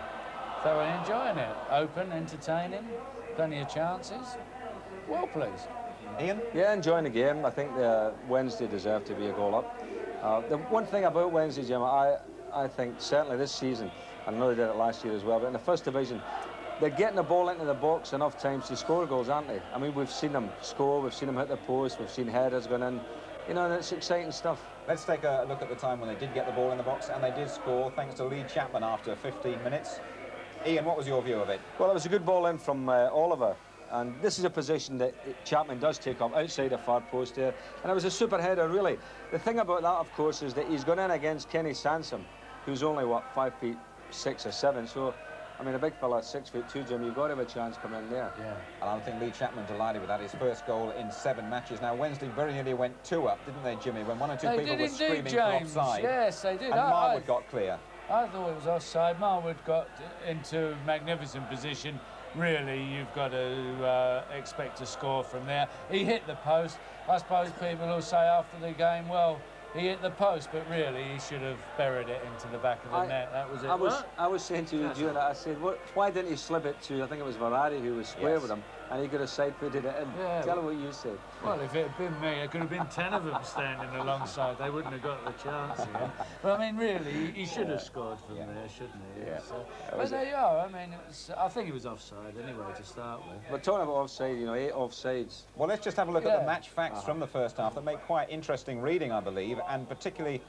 Thoroughly enjoying it. Open, entertaining, plenty of chances. Well pleased. Ian? Yeah, enjoying the game. I think Wednesday deserved to be a goal up. The one thing about Wednesday, Jim, I think certainly this season, I know they did it last year as well, but in the first division, they're getting the ball into the box enough times to score goals, aren't they? I mean, we've seen them score, we've seen them hit the post, we've seen headers going in. You know, and it's exciting stuff. Let's take a look at the time when they did get the ball in the box, and they did score thanks to Lee Chapman after 15 minutes. Ian, what was your view of it? Well, it was a good ball in from Oliver, and this is a position that Chapman does take up outside the far post there, and it was a super header, really. The thing about that, of course, is that he's gone in against Kenny Sansom, who's only, what, 5'6" or 7", so I mean, a big fella, 6'2", Jim, you've got to have a chance coming in there. Yeah. And I think Lee Chapman delighted with that, his first goal in 7 matches. Now, Wednesday very nearly went 2 up, didn't they, Jimmy, when 1 or 2 they people were did screaming indeed, for James. offside. Yes, they did. And Marwood got clear. I thought it was offside. Marwood got into magnificent position. Really, you've got to expect to score from there. He hit the post. I suppose people will say after the game, well, he hit the post, but really he should have buried it into the back of the net. That was it. I was saying to you, I said, why didn't he slip it to, I think it was Varadi who was square with him, and he could have side-footed it in. Yeah, Tell him what you said. Well, if it had been me, it could have been 10 of them standing alongside. They wouldn't have got the chance again. But I mean, really, he should have scored from there, shouldn't he? Yeah. So, but there you are. I mean, I think he was offside anyway to start with. But talking about offside, you know, 8 offsides. Well, let's just have a look at the match facts from the first half that make quite interesting reading, I believe, and particularly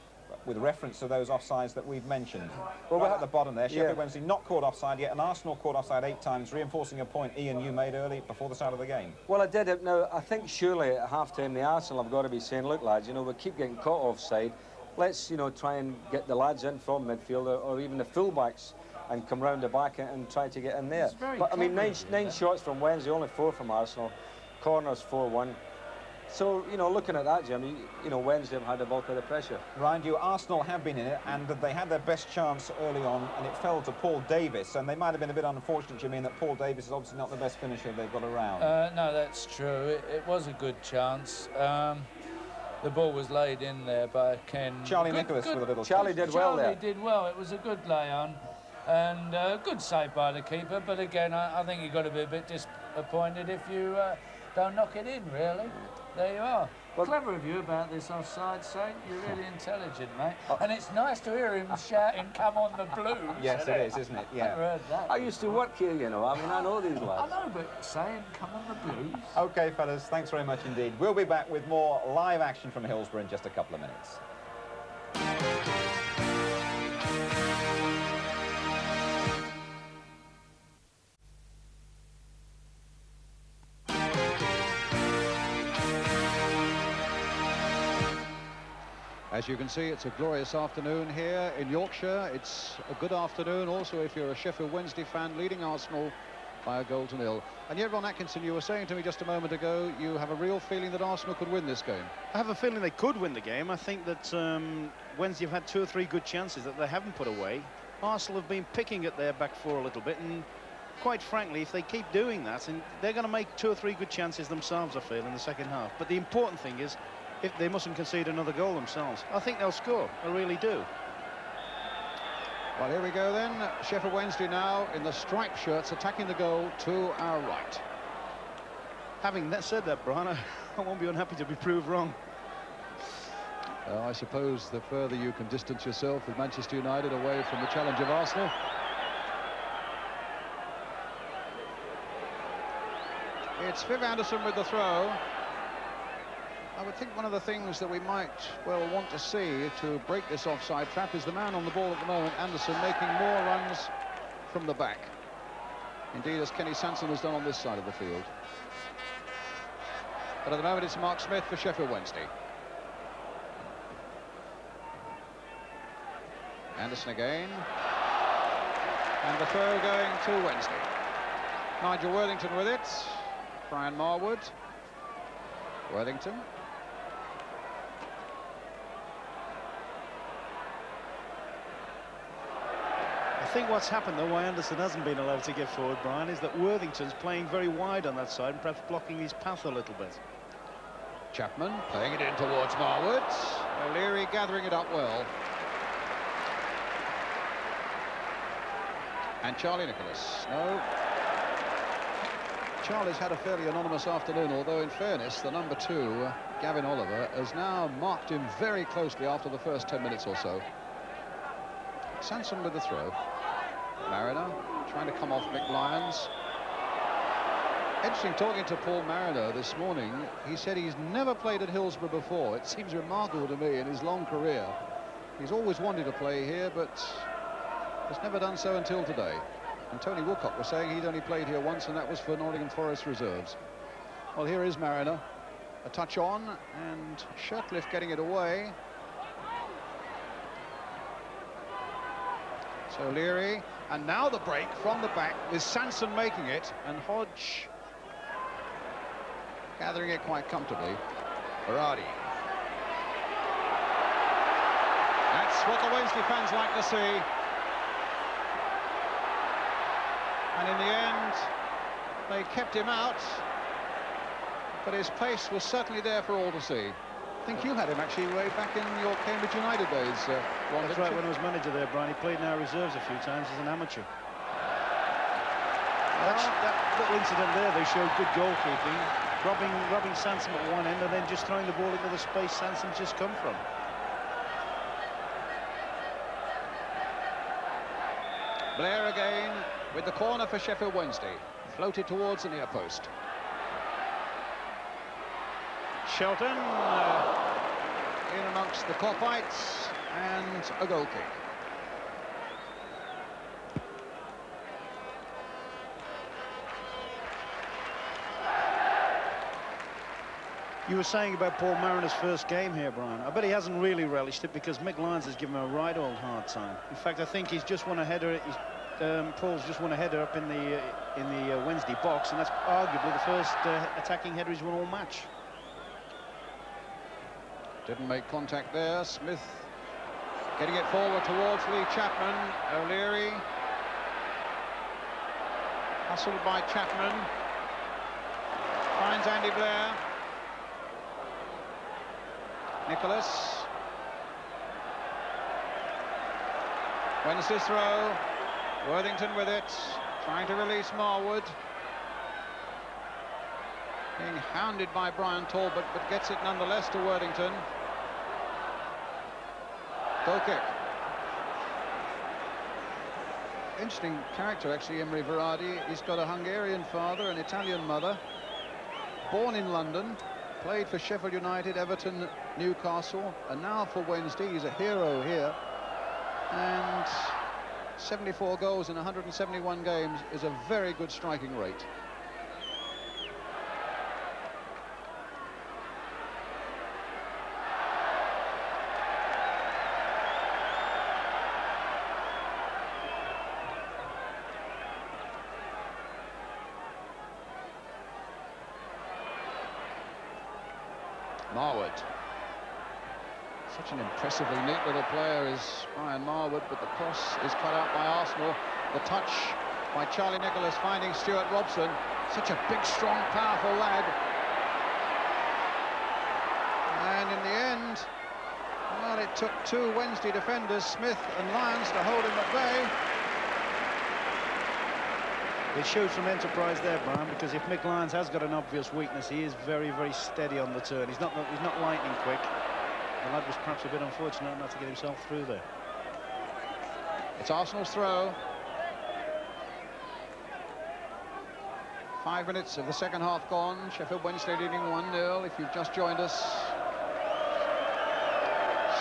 with reference to those offsides that we've mentioned. Well, we're at the bottom there. Sheffield Wednesday not caught offside yet, and Arsenal caught offside 8 times, reinforcing a point, Ian, you made early before the start of the game. Well, I did. Now, I think surely at half-time the Arsenal have got to be saying, look, lads, you know, we keep getting caught offside. Let's, you know, try and get the lads in from midfield or even the full-backs and come round the back and try to get in there. But, I mean, nine shots from Wednesday, only 4 from Arsenal. Corners, 4-1. So, you know, looking at that, Jim, you know, Wednesday have had the bulk of the pressure. Mind you, Arsenal have been in it, and they had their best chance early on, and it fell to Paul Davis. And they might have been a bit unfortunate, Jimmy, in that Paul Davis is obviously not the best finisher they've got around. No, that's true. It was a good chance. The ball was laid in there by Ken. Charlie Nicholas with a little... Charlie did well there. Charlie did well. It was a good lay-on. And good save by the keeper. But again, I think you've got to be a bit disappointed if you don't knock it in, really. There you are. Well, clever of you about this offside, Saint. You're really intelligent, mate. And it's nice to hear him shouting, "Come on the Blues." Yes, it is, isn't it? Yeah. I've never heard that. I used to work here, you know. I mean, I know these lads. I know, but saying, "Come on the Blues." OK, fellas, thanks very much indeed. We'll be back with more live action from Hillsborough in just a couple of minutes. As you can see, it's a glorious afternoon here in Yorkshire. It's a good afternoon also if you're a Sheffield Wednesday fan leading Arsenal by a goal to nil. And yet, Ron Atkinson, you were saying to me just a moment ago, you have a real feeling that Arsenal could win this game. I have a feeling they could win the game. I think that Wednesday have had 2 or 3 good chances that they haven't put away. Arsenal have been picking at their back 4 a little bit, and quite frankly, if they keep doing that, and they're going to make 2 or 3 good chances themselves, I feel, in the second half. But the important thing is, if they mustn't concede another goal themselves. I think they'll score. I really do. Well, here we go then. Sheffield Wednesday now in the striped shirts attacking the goal to our right. Having said that, Brian, I won't be unhappy to be proved wrong. I suppose the further you can distance yourself with Manchester United away from the challenge of Arsenal. It's Viv Anderson with the throw. I would think one of the things that we might well want to see to break this offside trap is the man on the ball at the moment, Anderson, making more runs from the back. Indeed, as Kenny Sansom has done on this side of the field. But at the moment, it's Mark Smith for Sheffield Wednesday. Anderson again. And the throw going to Wednesday. Nigel Worthington with it. Brian Marwood. Worthington. I think what's happened, though, why Anderson hasn't been allowed to get forward, Brian, is that Worthington's playing very wide on that side and perhaps blocking his path a little bit. Chapman playing it in towards Marwood. O'Leary gathering it up well. And Charlie Nicholas. No. Charlie's had a fairly anonymous afternoon, although in fairness, the number 2, Gavin Oliver, has now marked him very closely after the first 10 minutes or so. Sansom with the throw. Mariner trying to come off Mick Lyons. Interesting talking to Paul Mariner this morning. He said he's never played at Hillsborough before. It seems remarkable to me in his long career. He's always wanted to play here, but has never done so until today. And Tony Woolcock was saying he'd only played here once, and that was for Nottingham Forest reserves. Well, here is Mariner. A touch on, and Shirtcliffe getting it away. So Leary, and now the break from the back with Sanson making it, and Hodge gathering it quite comfortably. Berardi. That's what the Wednesday fans like to see. And in the end, they kept him out, but his pace was certainly there for all to see. I think you had him actually way back in your Cambridge United days, Ron. That's right, when I was manager there, Brian. He played in our reserves a few times as an amateur. That little incident there, they showed good goalkeeping, robbing Sansom at one end and then just throwing the ball into the space Sansom's just come from. Blair again with the corner for Sheffield Wednesday. Floated towards the near post. Shelton in amongst the Copites, and a goal kick. You were saying about Paul Mariner's first game here, Brian. I bet he hasn't really relished it because Mick Lyons has given him a right old hard time. In fact, I think he's just won a header. Paul's just won a header up in the Wednesday box, and that's arguably the first attacking header he's won all match. Didn't make contact there. Smith getting it forward towards Lee Chapman. O'Leary hustled by Chapman. Finds Andy Blair. Nicholas. Wednesday's throw. Worthington with it. Trying to release Marwood. Being hounded by Brian Talbot, but gets it nonetheless to Worthington. Goal kick. Interesting character, actually, Emery Berardi. He's got a Hungarian father, an Italian mother. Born in London, played for Sheffield United, Everton, Newcastle, and now for Wednesday. He's a hero here. And 74 goals in 171 games is a very good striking rate. Marwood. Such an impressively neat little player is Brian Marwood, but the cross is cut out by Arsenal. The touch by Charlie Nicholas finding Stuart Robson. Such a big, strong, powerful lad. And in the end, well, it took two Wednesday defenders, Smith and Lyons, to hold him at bay. It shows some enterprise there, Brian, because if Mick Lyons has got an obvious weakness, he is very, very steady on the turn. He's not lightning quick. The lad was perhaps a bit unfortunate not to get himself through there. It's Arsenal's throw. 5 minutes of the second half gone. Sheffield Wednesday leading 1-0 if you've just joined us.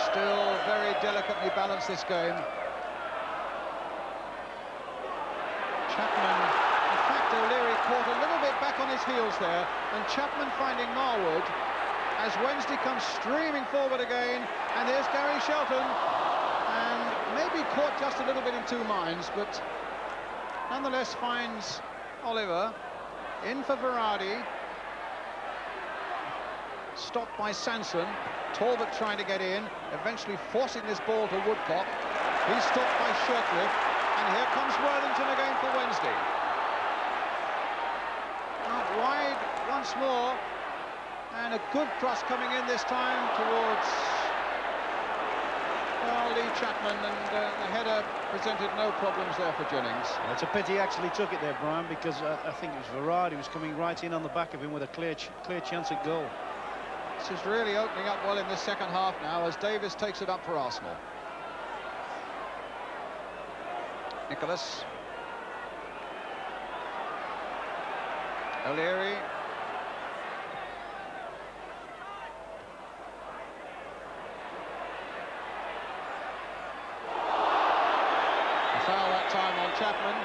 Still very delicately balanced, this game. Chapman, in fact, O'Leary caught a little bit back on his heels there, and Chapman finding Marwood as Wednesday comes streaming forward again, and here's Gary Shelton, and maybe caught just a little bit in two minds, but nonetheless finds Oliver. In for Verratti. Stopped by Sanson. Talbot trying to get in, eventually forcing this ball to Woodcock. He's stopped by Shirtliff, and here comes Worthington again for Wednesday. Out wide once more, and a good cross coming in this time towards Lee Chapman, and the header presented no problems there for Jennings. It's a pity he actually took it there, Brian, because I think it was Verratti who was coming right in on the back of him with a clear chance at goal. This is really opening up well in this second half now as Davis takes it up for Arsenal. Nicholas. O'Leary. Foul that time on Chapman.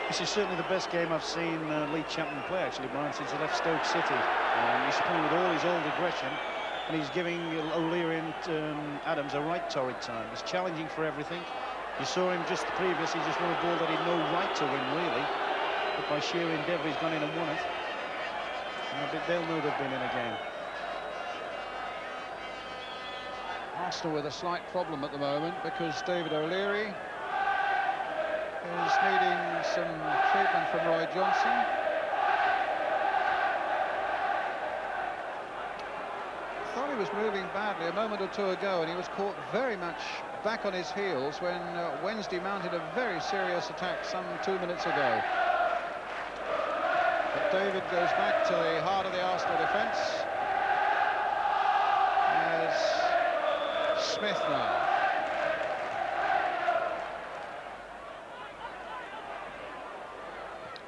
This is certainly the best game I've seen Lee Chapman play, actually, Brian, since he left Stoke City. He's playing with all his old aggression, and he's giving O'Leary and Adams a right torrid time. He's challenging for everything. You saw him just previously, just won a ball that he'd no right to win, really. But by sheer endeavour, he's gone in and won it. And I think they'll know they've been in a game. Arsenal with a slight problem at the moment because David O'Leary is needing some treatment from Roy Johnson. I thought he was moving badly a moment or two ago, and he was caught very much back on his heels when Wednesday mounted a very serious attack some 2 minutes ago. But David goes back to the heart of the Arsenal defence as Smith now.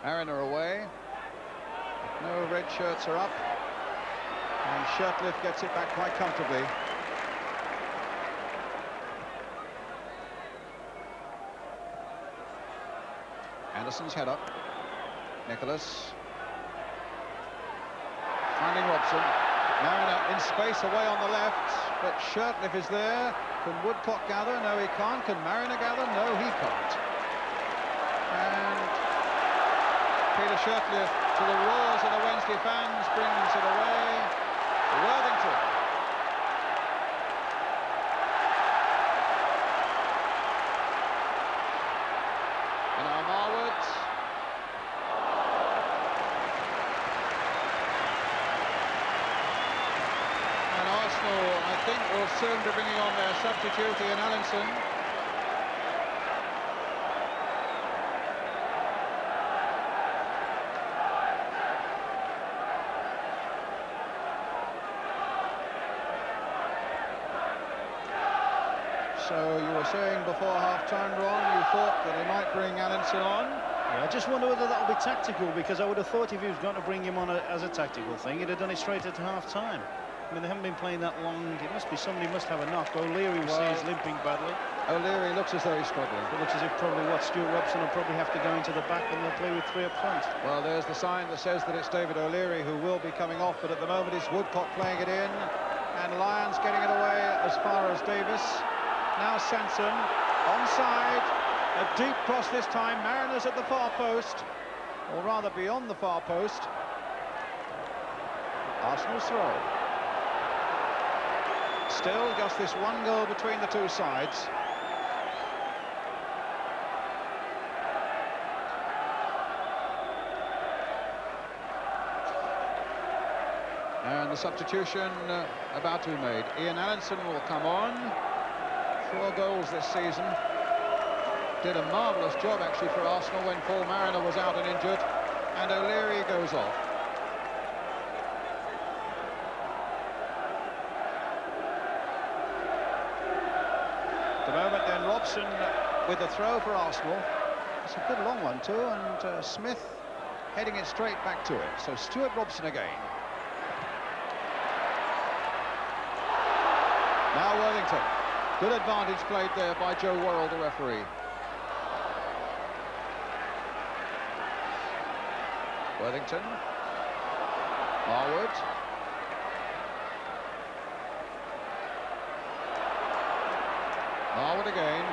Mariner away. No red shirts are up. And Shirtliff gets it back quite comfortably. Anderson's head up. Nicholas. Finding Robson. Mariner in space away on the left, but Shirtliff is there. Can Woodcock gather? No, he can't. Can Mariner gather? No, he can't. And Peter Shirtliff, to the roars of the Wednesday fans, brings it away. Worthington. And now Marwood. And Arsenal, I think, will soon be bringing on their substitute, Ian Allinson. So you were saying before half-time, Ron, you thought that they might bring Allinson on? Yeah, I just wonder whether that'll be tactical, because I would have thought if he was going to bring him on as a tactical thing, he'd have done it straight at half-time. I mean, they haven't been playing that long. It must be somebody must have a knock. O'Leary is limping badly. O'Leary looks as though he's struggling. It looks as if probably Stuart Robson will probably have to go into the back and they'll play with three up front. Well, there's the sign that says that it's David O'Leary who will be coming off, but at the moment it's Woodcock playing it in, and Lyons getting it away as far as Davis. Now Sanson, onside, a deep cross this time, Mariners at the far post, or rather beyond the far post. Arsenal's throw. Still just this one goal between the two sides. And the substitution about to be made. Ian Allinson will come on. 4 goals this season. Did a marvellous job, actually, for Arsenal when Paul Mariner was out and injured. And O'Leary goes off. At the moment, then, Robson with the throw for Arsenal. It's a good long one, too, and Smith heading it straight back to him. So Stuart Robson again. Now Worthington. Good advantage played there by Joe Worrell, the referee. Worthington. Marwood. Marwood again.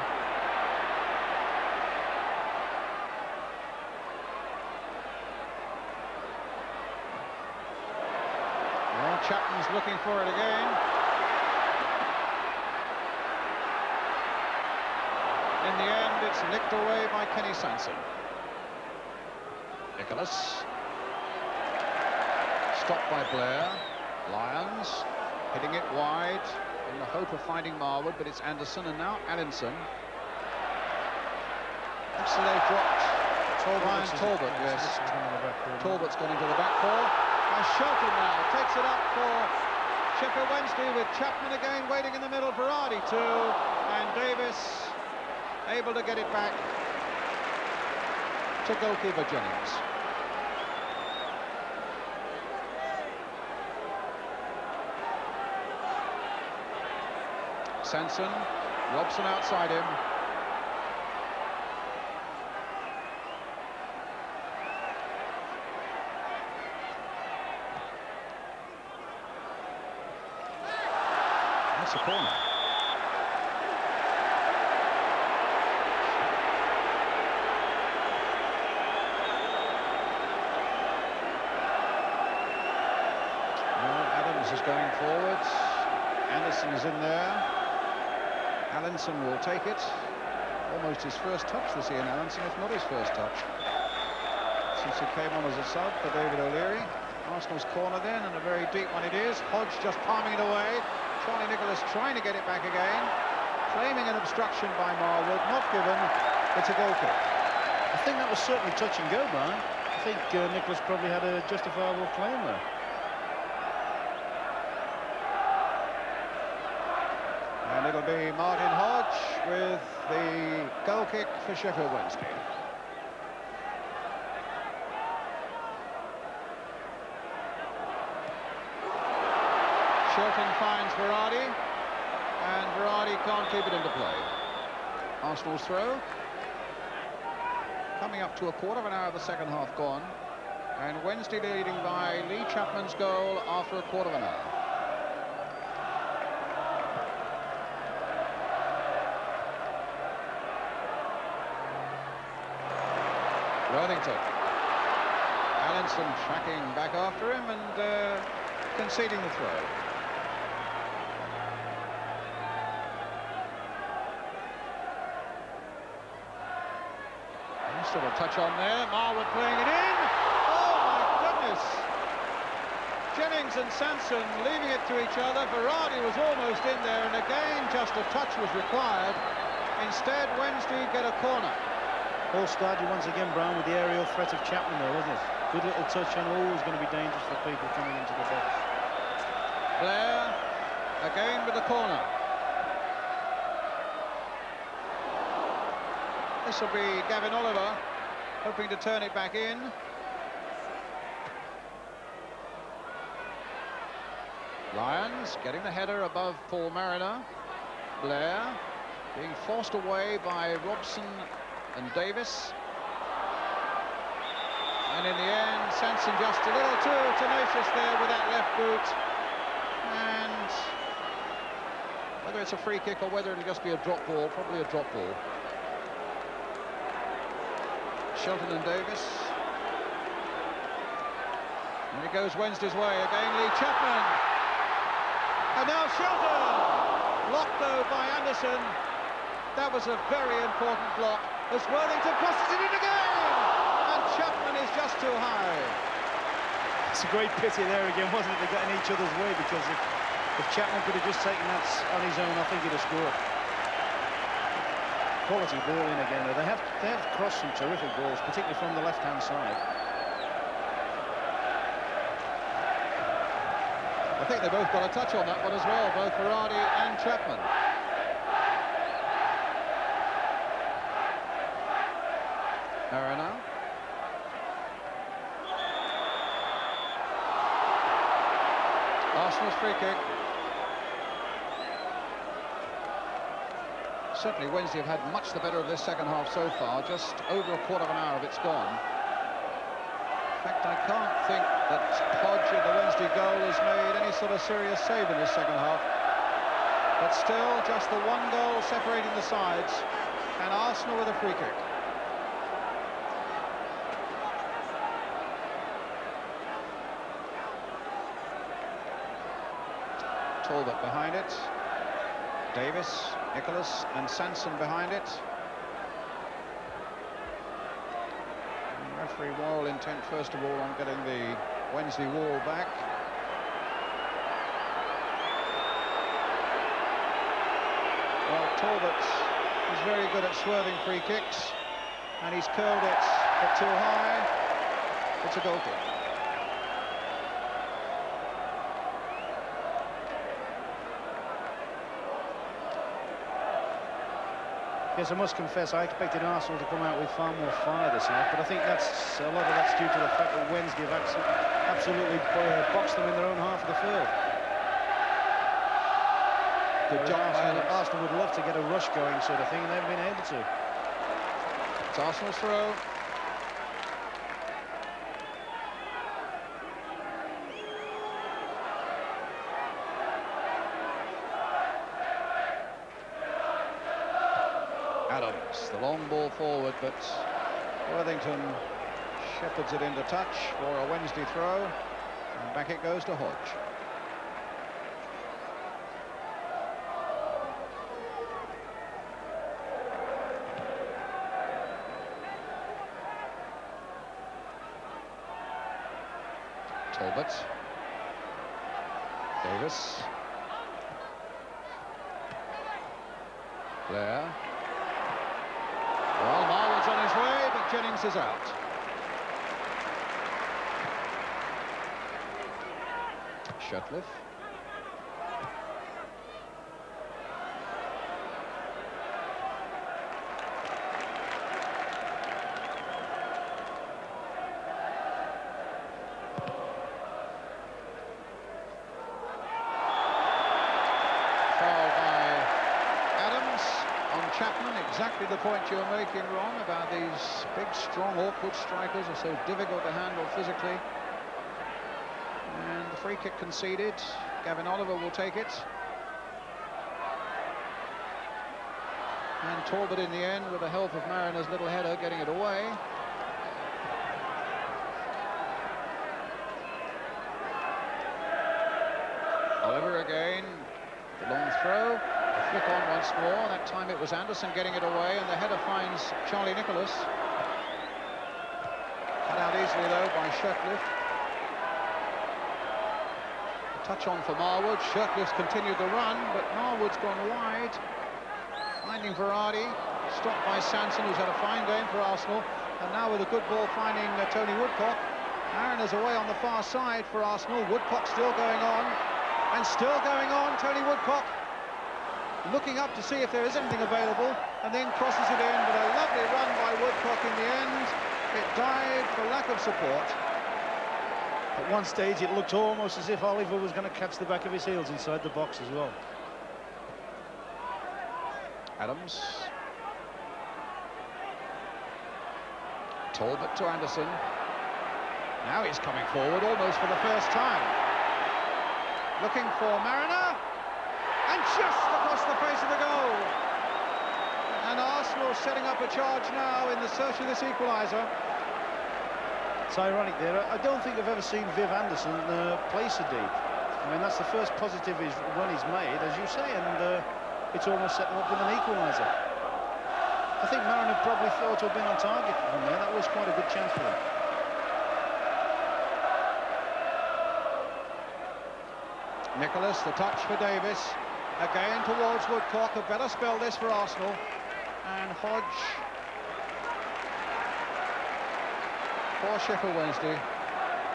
Well, Chapman's looking for it again. In the end, it's nicked away by Kenny Sanson. Nicholas. Stopped by Blair. Lyons hitting it wide in the hope of finding Marwood, but it's Anderson and now Allinson. Actually, they've dropped Ryan Talbot, yes. Talbot's gone into the back four. And Shelton now takes it up for Sheffield Wednesday with Chapman again waiting in the middle. Varady too, and Davis able to get it back to goalkeeper Jennings. Sanson, Robson outside him. That's a corner. Adams is going forwards. Anderson is in there. Allinson will take it. Almost his first touch this year, Allinson, if not his first touch, since he came on as a sub for David O'Leary. Arsenal's corner then, and a very deep one it is. Hodge just palming it away. Charlie Nicholas trying to get it back again. Claiming an obstruction by Marwood, not given. It's a goal kick. I think that was certainly touch and go, Brian. I think Nicholas probably had a justifiable claim there. And it'll be Martin Hodge with the goal kick for Sheffield Wednesday. Shelton finds Varady, and Varady can't keep it into play. Arsenal's throw. Coming up to a quarter of an hour of the second half gone, and Wednesday leading by Lee Chapman's goal after a quarter of an hour. Worthington. Allinson tracking back after him and conceding the throw. Still a touch on there. Marwood playing it in. Oh my goodness! Jennings and Sanson leaving it to each other. Varady was almost in there, and again just a touch was required. Instead, Wednesday get a corner. All started once again, Brown, with the aerial threat of Chapman there, wasn't it? Good little touch, and always going to be dangerous for people coming into the box. Blair again with the corner. This will be Gavin Oliver hoping to turn it back in. Lyons getting the header above Paul Mariner. Blair being forced away by Robson and Davis. And in the end, Sanson just a little too tenacious there with that left boot. And whether it's a free kick or whether it'll just be a drop ball, probably a drop ball. Shelton and Davis. And it goes Wednesday's way again, Lee Chapman. And now Shelton! Blocked though by Anderson. That was a very important block as Worthington crosses it in again! And Chapman is just too high. It's a great pity there again, wasn't it? They got in each other's way, because if Chapman could have just taken that on his own, I think he'd have scored. quality ball in again. They have crossed some terrific balls, particularly from the left-hand side. I think they both got a touch on that one as well, both Berardi and Chapman. Mariner. Arsenal's free kick. Certainly Wednesday have had much the better of this second half so far. Just over a quarter of an hour of it's gone. In fact, I can't think that Hodge in the Wednesday goal has made any sort of serious save in this second half. But still, just the one goal separating the sides, and Arsenal with a free kick. Talbot behind it. Davis, Nicholas and Sanson behind it. And referee Worrell intent first of all on getting the Wednesday wall back. Well, Talbot is very good at swerving free kicks, and he's curled it but too high. It's a goal kick. Yes, I must confess, I expected Arsenal to come out with far more fire this half, but I think that's a lot of that's due to the fact that Wednesday have absolutely boxed them in their own half of the field. Good job. Arsenal would love to get a rush going, sort of thing, and they've been able to. It's Arsenal's throw. Adams, the long ball forward, but Worthington shepherds it into touch for a Wednesday throw, and back it goes to Hodge. Talbot. Davis. Blair. Well, Marwood's on his way, but Jennings is out. Sheff. Chapman, exactly the point you're making, Ron, about these big, strong, awkward strikers are so difficult to handle physically. And the free kick conceded. Gavin Oliver will take it. And Talbot in the end, with the help of Mariner's little header, getting it away. Oliver again, the long throw. Flick on once more. That time it was Anderson getting it away, and the header finds Charlie Nicholas. Cut out easily though by Sheff. Touch on for Marwood. Sheff continued the run, but Marwood's gone wide. Finding Berardi, stopped by Sanson, who's had a fine game for Arsenal, and now with a good ball finding Tony Woodcock. Mariner's away on the far side for Arsenal. Woodcock still going on, and still going on. Tony Woodcock looking up to see if there is anything available, and then crosses it in, but a lovely run by Woodcock in the end. It died for lack of support. At one stage it looked almost as if Oliver was going to catch the back of his heels inside the box as well. Adams. Talbot to Anderson. Now he's coming forward almost for the first time. Looking for Mariner. And just across the face of the goal. And Arsenal setting up a charge now in the search of this equaliser. It's ironic there. I don't think I've ever seen Viv Anderson play so deep. I mean, that's the first positive run he's made, as you say, and it's almost set him up with an equaliser. I think Mariner probably thought to have been on target from there. That was quite a good chance for him. Nicholas, the touch for Davis. Again towards Woodcock, a better spell this for Arsenal. And Hodge for Sheffield Wednesday.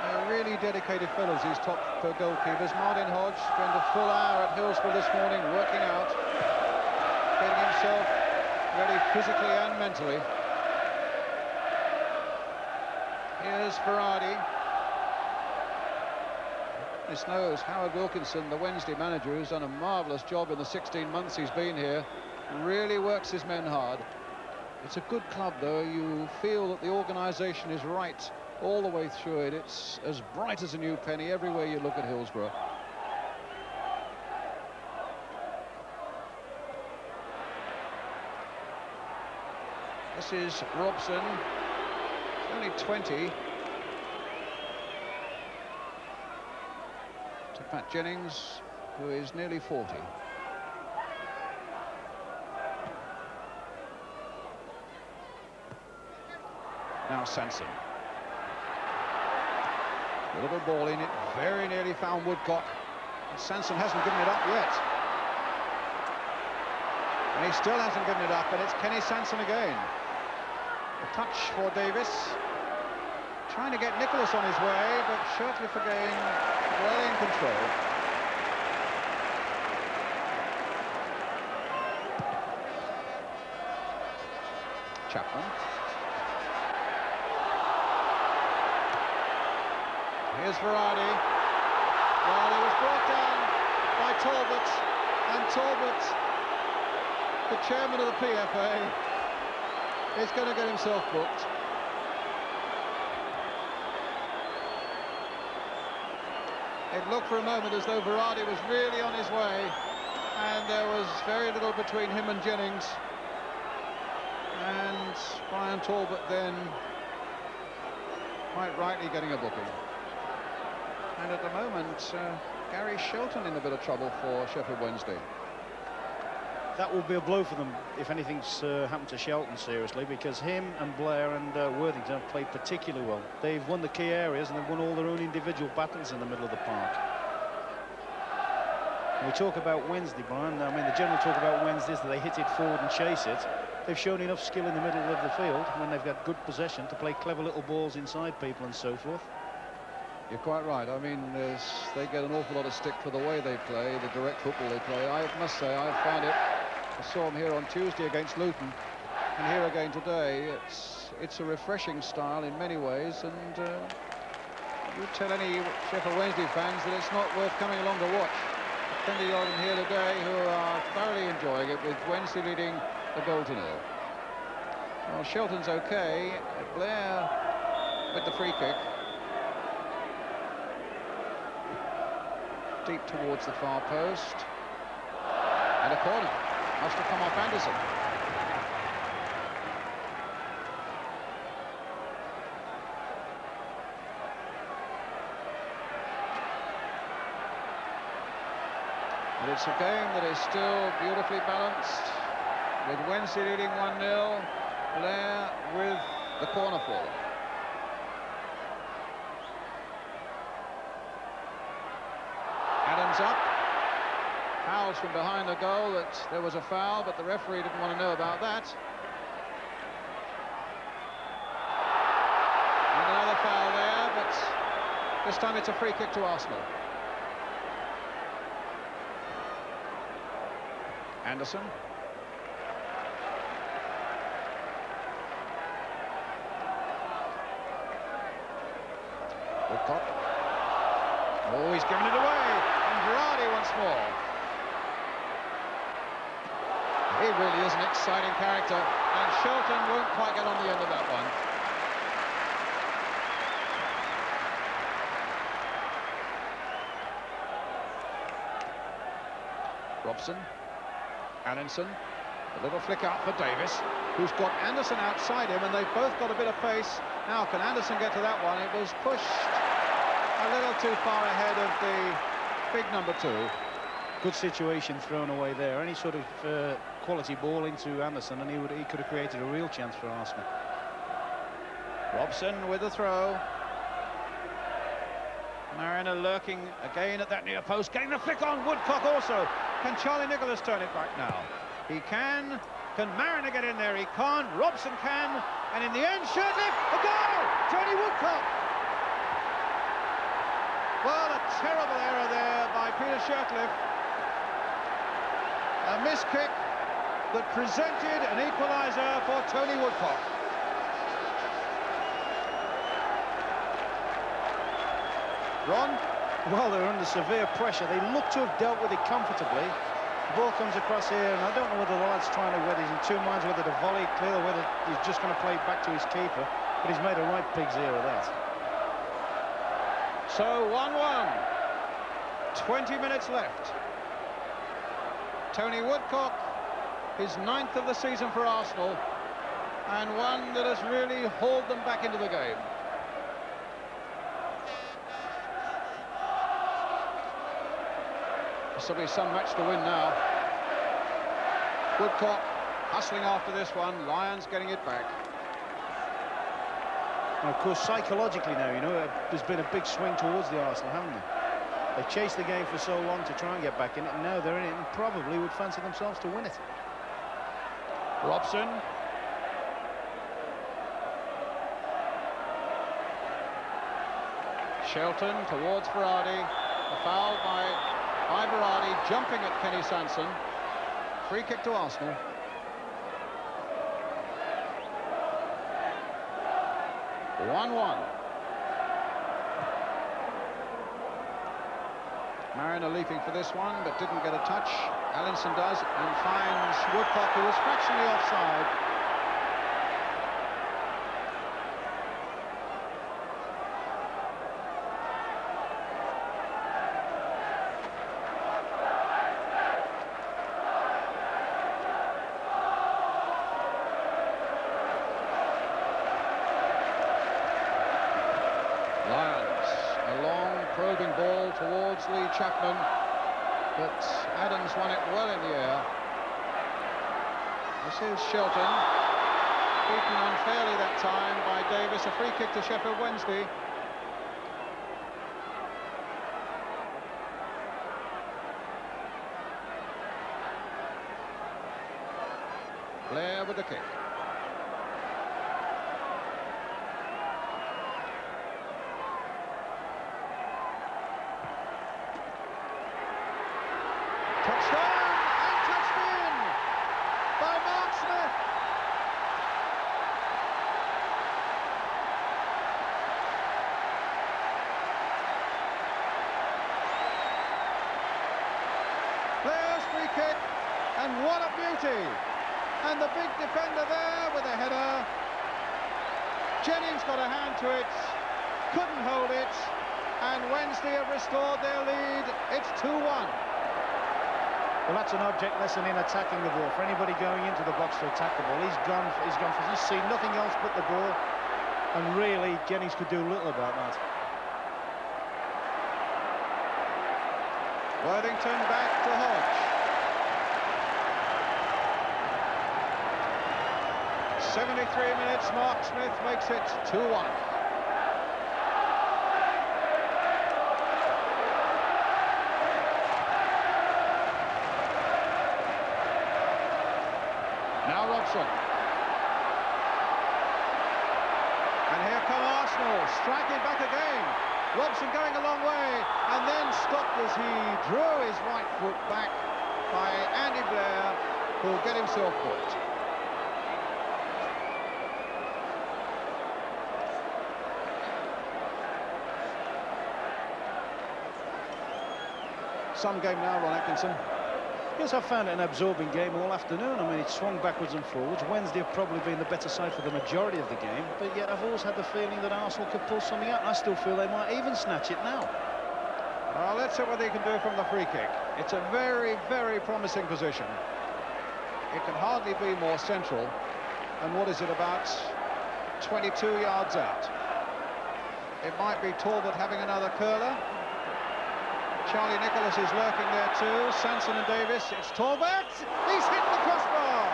They're really dedicated fellows, these top goalkeepers. Martin Hodge spent a full hour at Hillsborough this morning working out, getting himself ready physically and mentally. Here's Ferrari. This knows Howard Wilkinson, the Wednesday manager, who's done a marvellous job in the 16 months he's been here, really works his men hard. It's a good club, though. You feel that the organisation is right all the way through it. It's as bright as a new penny everywhere you look at Hillsborough. This is Robson, only 20. To Pat Jennings, who is nearly 40. Now Sanson. A little ball in it, very nearly found Woodcock. And Sanson hasn't given it up yet. And he still hasn't given it up, and it's Kenny Sanson again. A touch for Davis. Trying to get Nicholas on his way, but Shirtliff again well in control. Chapman. Here's Verardi. Well, he was brought down by Talbot, and Talbot, the chairman of the PFA, is going to get himself booked. It looked for a moment as though Verardi was really on his way, and there was very little between him and Jennings. And Brian Talbot then quite rightly getting a booking. And at the moment, Gary Shelton in a bit of trouble for Sheffield Wednesday. That will be a blow for them if anything's happened to Shelton seriously, because him and Blair and Worthington have played particularly well. They've won the key areas and they've won all their own individual battles in the middle of the park. When we talk about Wednesday, Brian, I mean, the general talk about Wednesday is that they hit it forward and chase it. They've shown enough skill in the middle of the field when they've got good possession to play clever little balls inside people and so forth. You're quite right. I mean, they get an awful lot of stick for the way they play, the direct football they play. I must say, I found it. I saw them here on Tuesday against Luton, and here again today. It's a refreshing style in many ways, and you tell any Sheffield Wednesday fans that it's not worth coming along to watch. Plenty of them here today who are thoroughly enjoying it, with Wednesday leading a goal to nil. Well, Shelton's okay. Blair with the free kick. Deep towards the far post. And a corner. Must have come off Anderson. But it's a game that is still beautifully balanced, with Wednesday leading 1-0, Blair with the corner for them. Adams up. Fouls from behind the goal, that there was a foul, but the referee didn't want to know about that. And another foul there, but this time it's a free kick to Arsenal. Anderson. Woodcock. Oh, he's given it away. And Verardi once more. He really is an exciting character, and Shelton won't quite get on the end of that one. Robson, Allinson, a little flick out for Davis, who's got Anderson outside him, and they've both got a bit of pace. Now, can Anderson get to that one? It was pushed a little too far ahead of the big number 2. Good situation thrown away there. Any sort of quality ball into Anderson, and he could have created a real chance for Arsenal. Robson with the throw. Mariner lurking again at that near post, getting the flick on. Woodcock also. Can Charlie Nicholas turn it back now? He can, Can Mariner get in there? He can't. Robson can. And in the end, Shirtliff, a goal! Tony Woodcock. Well, a terrible error there by Peter Shirtliff. A missed kick that presented an equaliser for Tony Woodcock. Ron? Well, they're under severe pressure. They look to have dealt with it comfortably. The ball comes across here, and I don't know whether the lad's trying to, whether he's in two minds, whether to volley it clear or whether he's just going to play it back to his keeper. But he's made a right pig's ear of that. So 1-1. 20 minutes left. Tony Woodcock, his 9th of the season for Arsenal, and one that has really hauled them back into the game. This will be some match to win now. Woodcock hustling after this one. Lyons getting it back. And of course, psychologically now, you know, there's been a big swing towards the Arsenal, haven't they? They chased the game for so long to try and get back in it, and now they're in it and probably would fancy themselves to win it. Robson. Shelton towards Berardi. A foul by Berardi, jumping at Kenny Sanson. Free kick to Arsenal. One. Mariner leaping for this one, but didn't get a touch. Allinson does, and finds Woodcock, who was fractionally offside. Probing ball towards Lee Chapman, but Adams won it well in the air. This is Shelton, beaten unfairly that time by Davis. A free kick to Sheffield Wednesday. Blair with the kick. Touchdown and touched in by Mark Smith. Blair's free kick, and what a beauty. And the big defender there with a header. Jennings got a hand to it, couldn't hold it, and Wednesday have restored their lead. It's 2-1. Well, that's an object lesson in attacking the ball. For anybody going into the box to attack the ball, he's gone for, he's seen nothing else but the ball, and really Jennings could do little about that. Worthington back to Hodge. 73 minutes, Mark Smith makes it 2-1. Now Robson. And here come Arsenal, striking back again. Robson going a long way, and then stopped as he drew his right foot back by Andy Blair, who'll get himself booked. Some game now, Ron Atkinson. Yes, I found it an absorbing game all afternoon. I mean, it swung backwards and forwards. Wednesday have probably been the better side for the majority of the game, but yet I've always had the feeling that Arsenal could pull something out, and I still feel they might even snatch it now. Well, let's see what they can do from the free kick. It's a very, very promising position. It can hardly be more central. And what is it, about 22 yards out? It might be Talbot having another curler. Charlie Nicholas is lurking there too. Sanson and Davis. It's Talbot. He's hit the crossbar.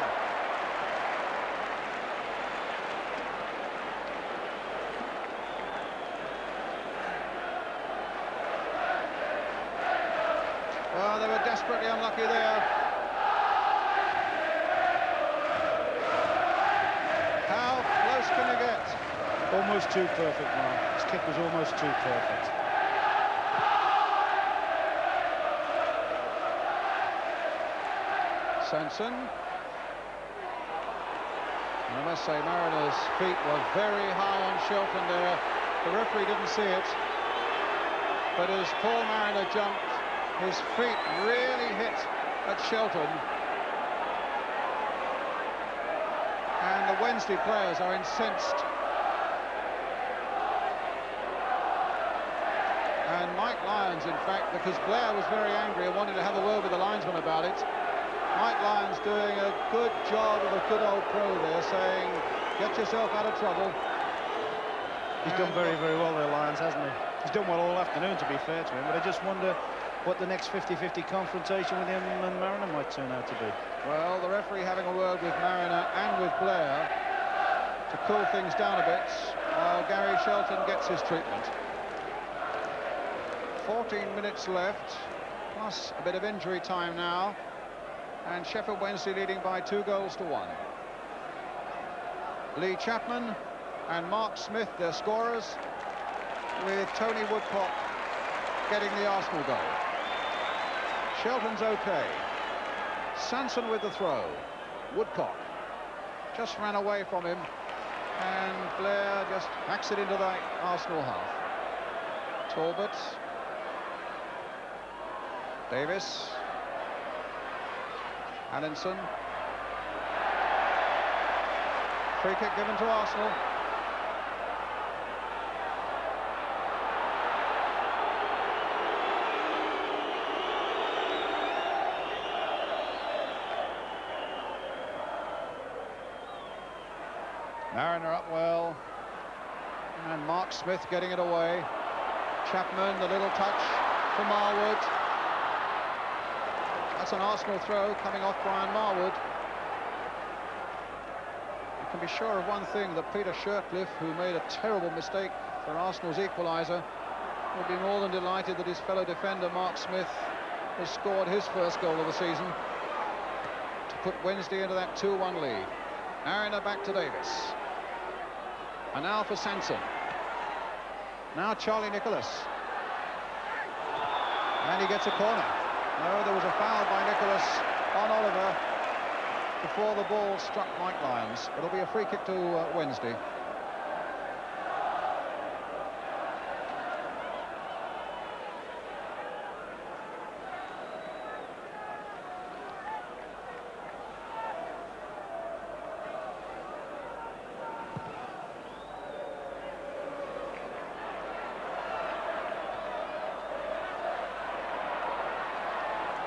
Well, they were desperately unlucky there. can you get? Almost too perfect, Mark. His kick was almost too perfect. Sanson. And I must say, Mariner's feet were very high on Shelton there. The referee didn't see it. But as Paul Mariner jumped, his feet really hit at Shelton. And the Wednesday players are incensed. And Mike Lyons, in fact, because Blair was very angry and wanted to have a word with the linesman about it. Mike Lyons doing a good job of a good old pro there, saying, get yourself out of trouble. He's done very, very well there, Lyons, hasn't he? He's done well all afternoon, to be fair to him, but I just wonder what the next 50-50 confrontation with him and Mariner might turn out to be. Well, the referee having a word with Mariner and with Blair to cool things down a bit while Gary Shelton gets his treatment. 14 minutes left, plus a bit of injury time now, and Sheffield Wednesday leading by 2-1. Lee Chapman and Mark Smith, their scorers, with Tony Woodcock getting the Arsenal goal. Shelton's okay. Sanson with the throw. Woodcock just ran away from him, and Blair just hacks it into the Arsenal half. Talbot. Davis. Allinson. Free kick given to Arsenal. Mariner up well, and Mark Smith getting it away. Chapman, the little touch for Marwood. That's an Arsenal throw coming off Brian Marwood. You can be sure of one thing, that Peter Shirtcliffe, who made a terrible mistake for Arsenal's equaliser, will be more than delighted that his fellow defender Mark Smith has scored his first goal of the season to put Wednesday into that 2-1 lead. Mariner back to Davis. And now for Sanson. Now Charlie Nicholas. And he gets a corner. No, there was a foul by Nicholas on Oliver before the ball struck Mike Lyons. It'll be a free kick to Wednesday.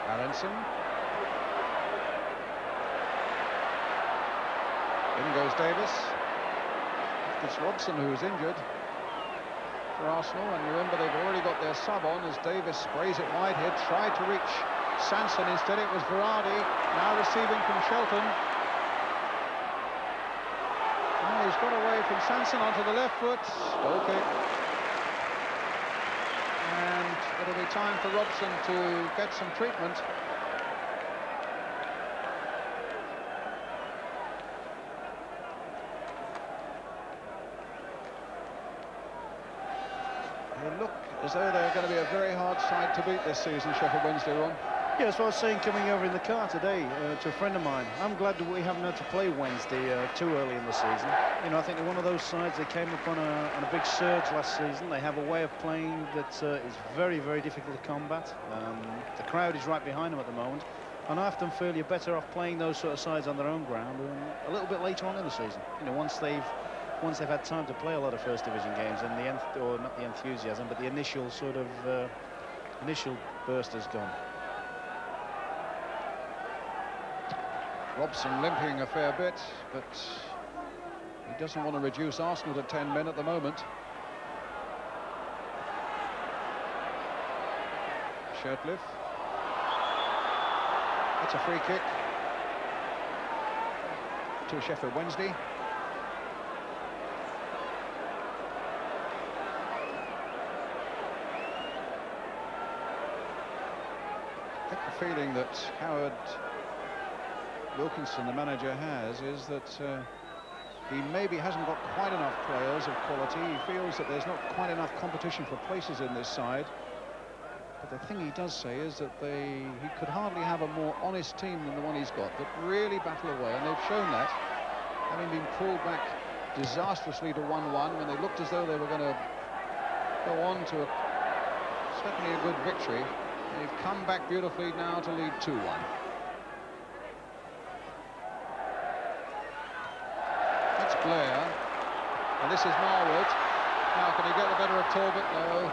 Allinson. In goes Davis. It's Robson who is injured for Arsenal, and remember they've already got their sub on as Davis sprays it wide. He tried to reach Sanson, instead it was Verardi, now receiving from Shelton. Oh, he's got away from Sanson onto the left foot. Goal kick. And it'll be time for Robson to get some treatment. They look as though they're going to be a very hard side to beat this season, Sheffield Wednesday, Ron. Yeah, that's what I was saying coming over in the car today to a friend of mine. I'm glad that we haven't had to play Wednesday too early in the season. You know, I think they're one of those sides that came up on a big surge last season. They have a way of playing that is very, very difficult to combat. The crowd is right behind them at the moment. And I often feel you're better off playing those sort of sides on their own ground a little bit later on in the season. You know, once they've had time to play a lot of first division games, and or not the enthusiasm, but the initial sort of initial burst has gone. Robson limping a fair bit, but he doesn't want to reduce Arsenal to 10 men at the moment. Shirtcliffe. That's a free kick to Sheffield Wednesday. I get the feeling that Howard Wilkinson, the manager, has is that he maybe hasn't got quite enough players of quality. He feels that there's not quite enough competition for places in this side. But the thing he does say is that he could hardly have a more honest team than the one he's got, that really battle away, and they've shown that, having been pulled back disastrously to 1-1 when they looked as though they were going to go on to certainly a good victory. They've come back beautifully now to lead 2-1. That's Blair, and this is Marwood. Now, can he get the better of Talbot? No.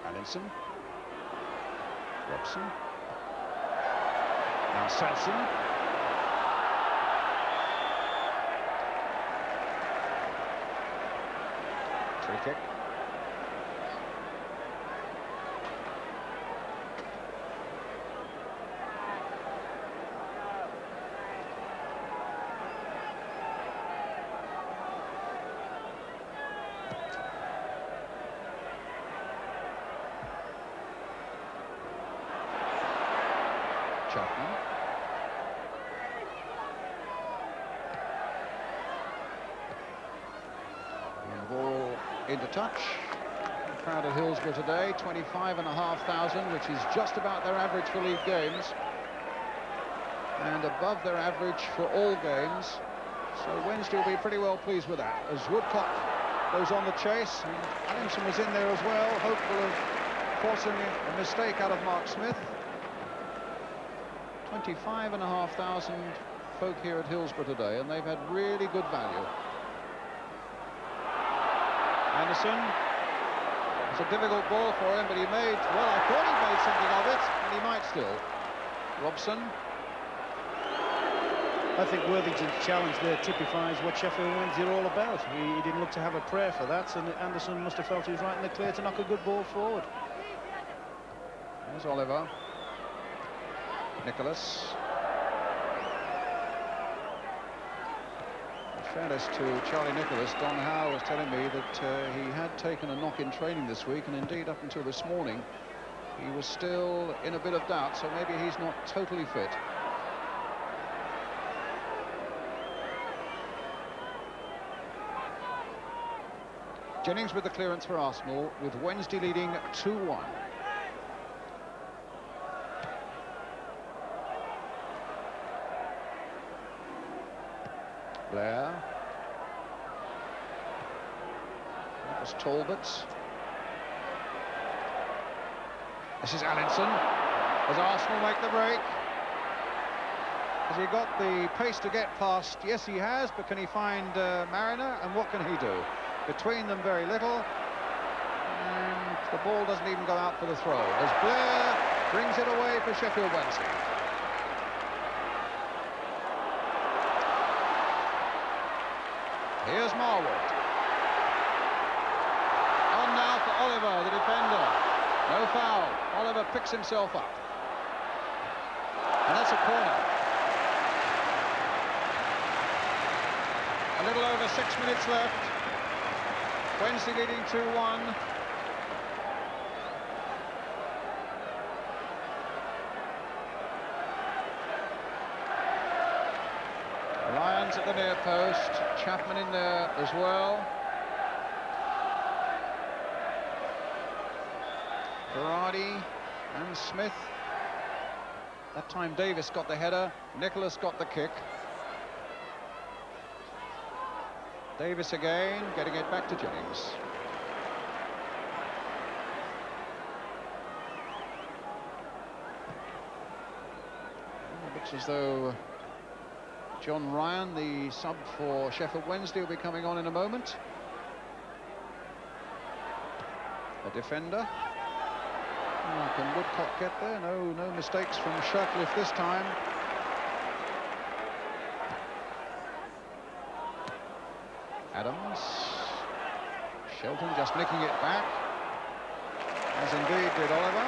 Allinson. Robson. Now Sanson. Free kick. Chapman. And the ball into touch. The crowd at Hillsborough today, 25,500, which is just about their average for league games, and above their average for all games. So Wednesday will be pretty well pleased with that. As Woodcock goes on the chase, and Allinson was in there as well, hopeful of forcing a mistake out of Mark Smith. 25,500 folk here at Hillsborough today, and they've had really good value. Anderson. It's a difficult ball for him, but he made, well, I thought he made something of it, and he might still. Robson. I think Worthington's challenge there typifies what Sheffield Wednesday are all about. He didn't look to have a prayer for that, and Anderson must have felt he was right in the clear to knock a good ball forward. There's Oliver. Nicholas. In fairness to Charlie Nicholas, Don Howe was telling me that he had taken a knock in training this week, and indeed up until this morning he was still in a bit of doubt, so maybe he's not totally fit. Jennings with the clearance for Arsenal, with Wednesday leading 2-1. Blair. That was Talbot. This is Allinson. Does Arsenal make the break? Has he got the pace to get past? Yes, he has, but can he find Mariner? And what can he do? Between them, very little. And the ball doesn't even go out for the throw, as Blair brings it away for Sheffield Wednesday. Here's Marwood. On now for Oliver, the defender. No foul. Oliver picks himself up. And that's a corner. A little over 6 minutes left. Wednesday leading 2-1. Lyons at the near post. Chapman in there as well. Berardi and Smith. That time Davis got the header. Nicholas got the kick. Davis again, getting it back to Jennings. It looks as though John Ryan, the sub for Sheffield Wednesday, will be coming on in a moment. A defender. Oh, can Woodcock get there? No mistakes from Shirtcliffe this time. Adams. Shelton just nicking it back, as indeed did Oliver.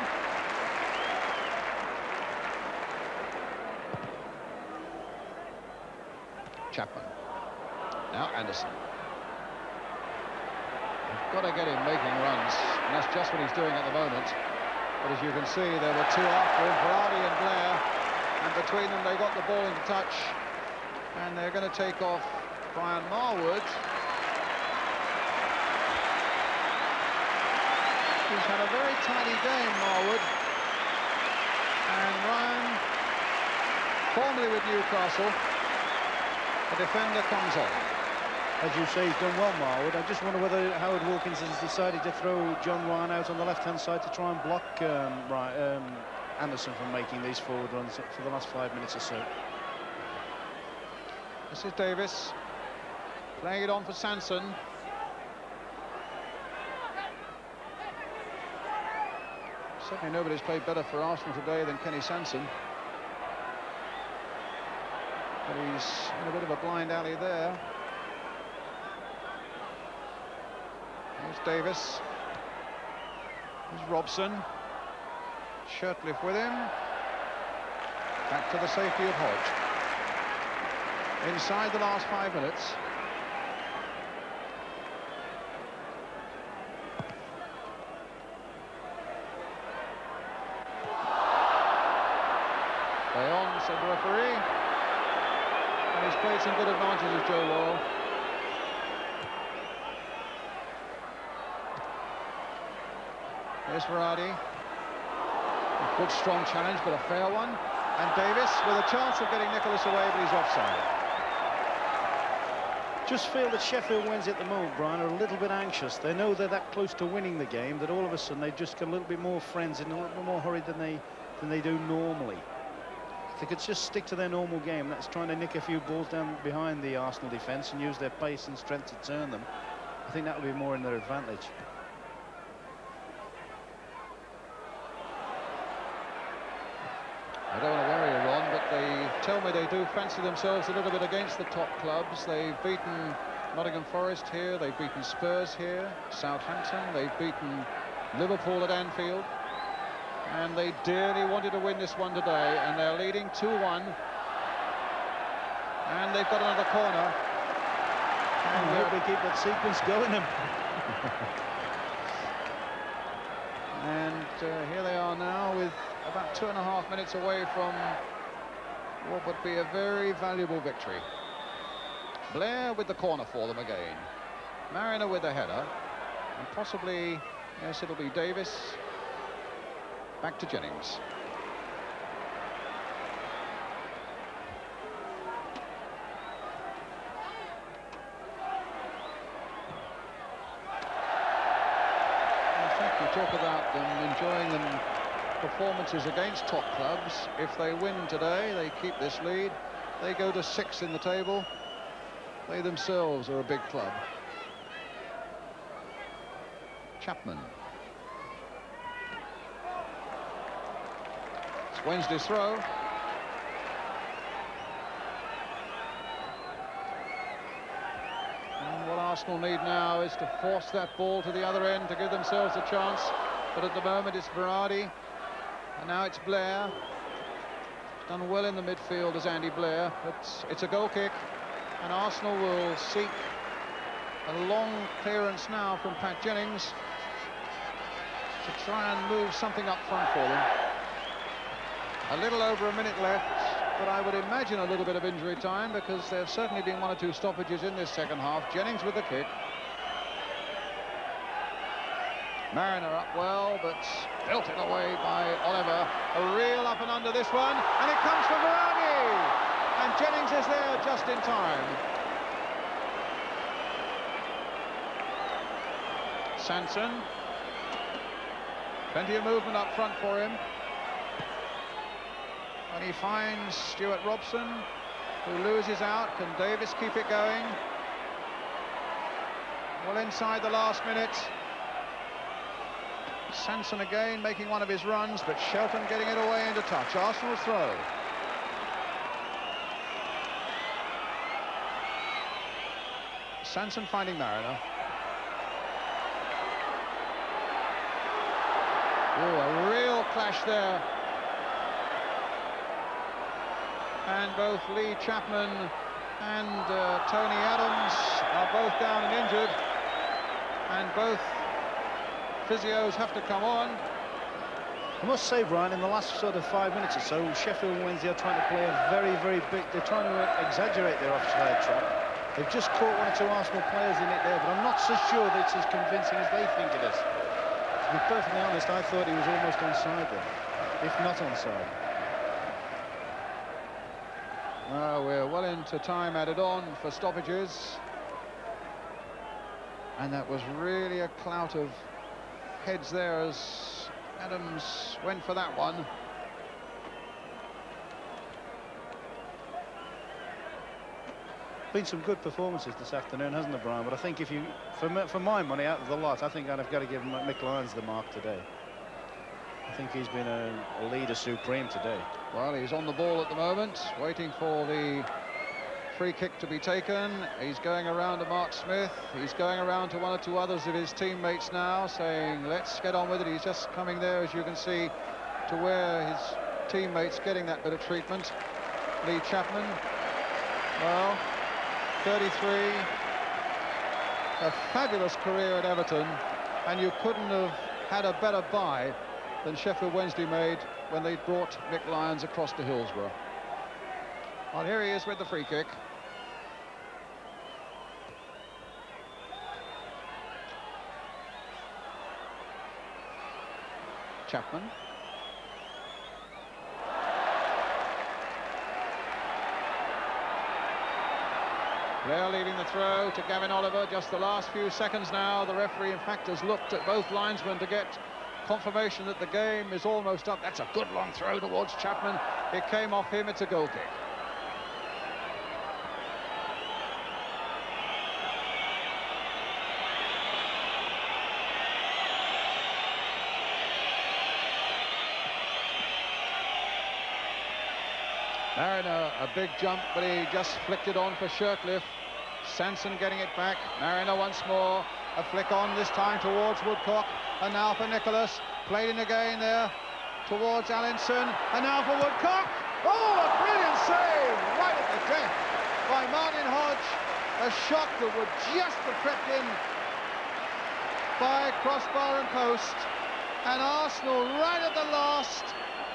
Chapman. Now Anderson. got to get him making runs, and that's just what he's doing at the moment. But as you can see, there were two after him, Varady and Blair, and between them they got the ball into touch, and they're going to take off Brian Marwood. He's had a very tidy game, Marwood. And Ryan, formerly with Newcastle, the defender comes on. As you say, he's done well, Marwood. I just wonder whether Howard Wilkins has decided to throw John Ryan out on the left-hand side to try and block Anderson from making these forward runs for the last 5 minutes or so. This is Davis, playing it on for Sanson. Certainly nobody's played better for Arsenal today than Kenny Sanson. But he's in a bit of a blind alley there. Here's Davis. Here's Robson. Shirtliff with him. Back to the safety of Hodge. Inside the last 5 minutes. Play on, said the referee. And he's played some good advantages, Joe Worrell. Here's Varady. A good strong challenge, but a fair one. And Davis with a chance of getting Nicholas away, but he's offside. Just feel that Sheffield Wednesday at the moment, Brian, are a little bit anxious. They know they're that close to winning the game that all of a sudden they just get a little bit more frenzied and a little bit more hurried than they do normally. If they could just stick to their normal game, that's trying to nick a few balls down behind the Arsenal defence and use their pace and strength to turn them, I think that would be more in their advantage. I don't want to worry you, Ron, but they tell me they do fancy themselves a little bit against the top clubs. They've beaten Nottingham Forest here, they've beaten Spurs here, Southampton, they've beaten Liverpool at Anfield, and they dearly wanted to win this one today, and they're leading 2-1, and they've got another corner. And I hope they keep that sequence going. And here they are now with about 2.5 minutes away from what would be a very valuable victory. Blair with the corner for them again. Mariner with the header. And possibly, yes, it'll be Davis. Back to Jennings. In fact, you talk about them enjoying them performances against top clubs. If they win today, they keep this lead. They go to 6th in the table. They themselves are a big club. Chapman. It's Wednesday's throw. And what Arsenal need now is to force that ball to the other end to give themselves a chance. But at the moment it's Varady. And now it's Blair. Done well in the midfield as Andy Blair, but it's a goal kick, and Arsenal will seek a long clearance now from Pat Jennings to try and move something up front for them. A little over a minute left, but I would imagine a little bit of injury time, because there have certainly been 1 or 2 stoppages in this second half. Jennings with the kick. Mariner up well, but belted away by Oliver. A reel up and under this one, and it comes from Varady! And Jennings is there just in time. Sanson. Plenty of movement up front for him. And he finds Stuart Robson, who loses out. Can Davis keep it going? Well, inside the last minute. Sanson again making one of his runs, but Shelton getting it away into touch. Arsenal's throw. Sanson finding Mariner. Oh, a real clash there. And both Lee Chapman and Tony Adams are both down and injured. and both physios have to come on. I must say, Brian, in the last sort of 5 minutes or so, Sheffield Wednesday are trying to play a very, very big... They're trying to exaggerate their offside trap. They've just caught one or two Arsenal players in it there, but I'm not so sure that it's as convincing as they think it is. To be perfectly honest, I thought he was almost onside there, if not onside. We're well into time added on for stoppages. And that was really a clout of heads there as Adams went for that one. Been some good performances this afternoon, hasn't there, Brian? But I think if you, for my money out of the lot, I think I'd have got to give Mick Lyons the mark today. I think he's been a leader supreme today. Well, he's on the ball at the moment, waiting for the free kick to be taken. He's going around to Mark Smith. He's going around to one or two others of his teammates now, saying, let's get on with it. He's just coming there, as you can see, to where his teammates getting that bit of treatment. Lee Chapman, well, 33, a fabulous career at Everton, and you couldn't have had a better buy than Sheffield Wednesday made when they brought Mick Lyons across to Hillsborough. Well, here he is with the free kick. Chapman. Blair leading the throw to Gavin Oliver. Just the last few seconds now. The referee, in fact, has looked at both linesmen to get confirmation that the game is almost up. That's a good long throw towards Chapman. It came off him. It's a goal kick. Mariner, a big jump, but he just flicked it on for Shirtliff. Sanson getting it back. Mariner once more. A flick on, this time towards Woodcock. And now for Nicholas. Played in again there towards Allinson. And now for Woodcock. Oh, a brilliant save right at the death by Martin Hodge. A shot that would just have crept in by crossbar and post. And Arsenal, right at the last,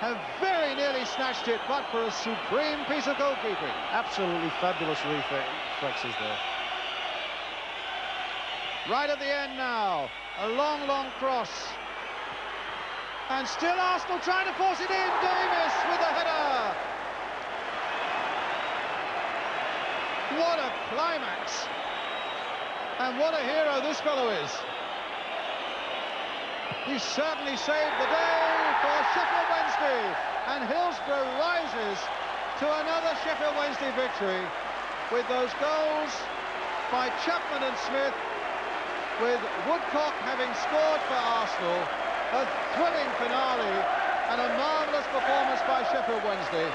have very nearly snatched it, but for a supreme piece of goalkeeping. Absolutely fabulous reflexes there. Right at the end now, a long, long cross. And still Arsenal trying to force it in. Davis with a header. What a climax. And what a hero this fellow is. He certainly saved the day for Sheffield Wednesday. And Hillsborough rises to another Sheffield Wednesday victory with those goals by Chapman and Smith, with Woodcock having scored for Arsenal. A thrilling finale and a marvellous performance by Sheffield Wednesday.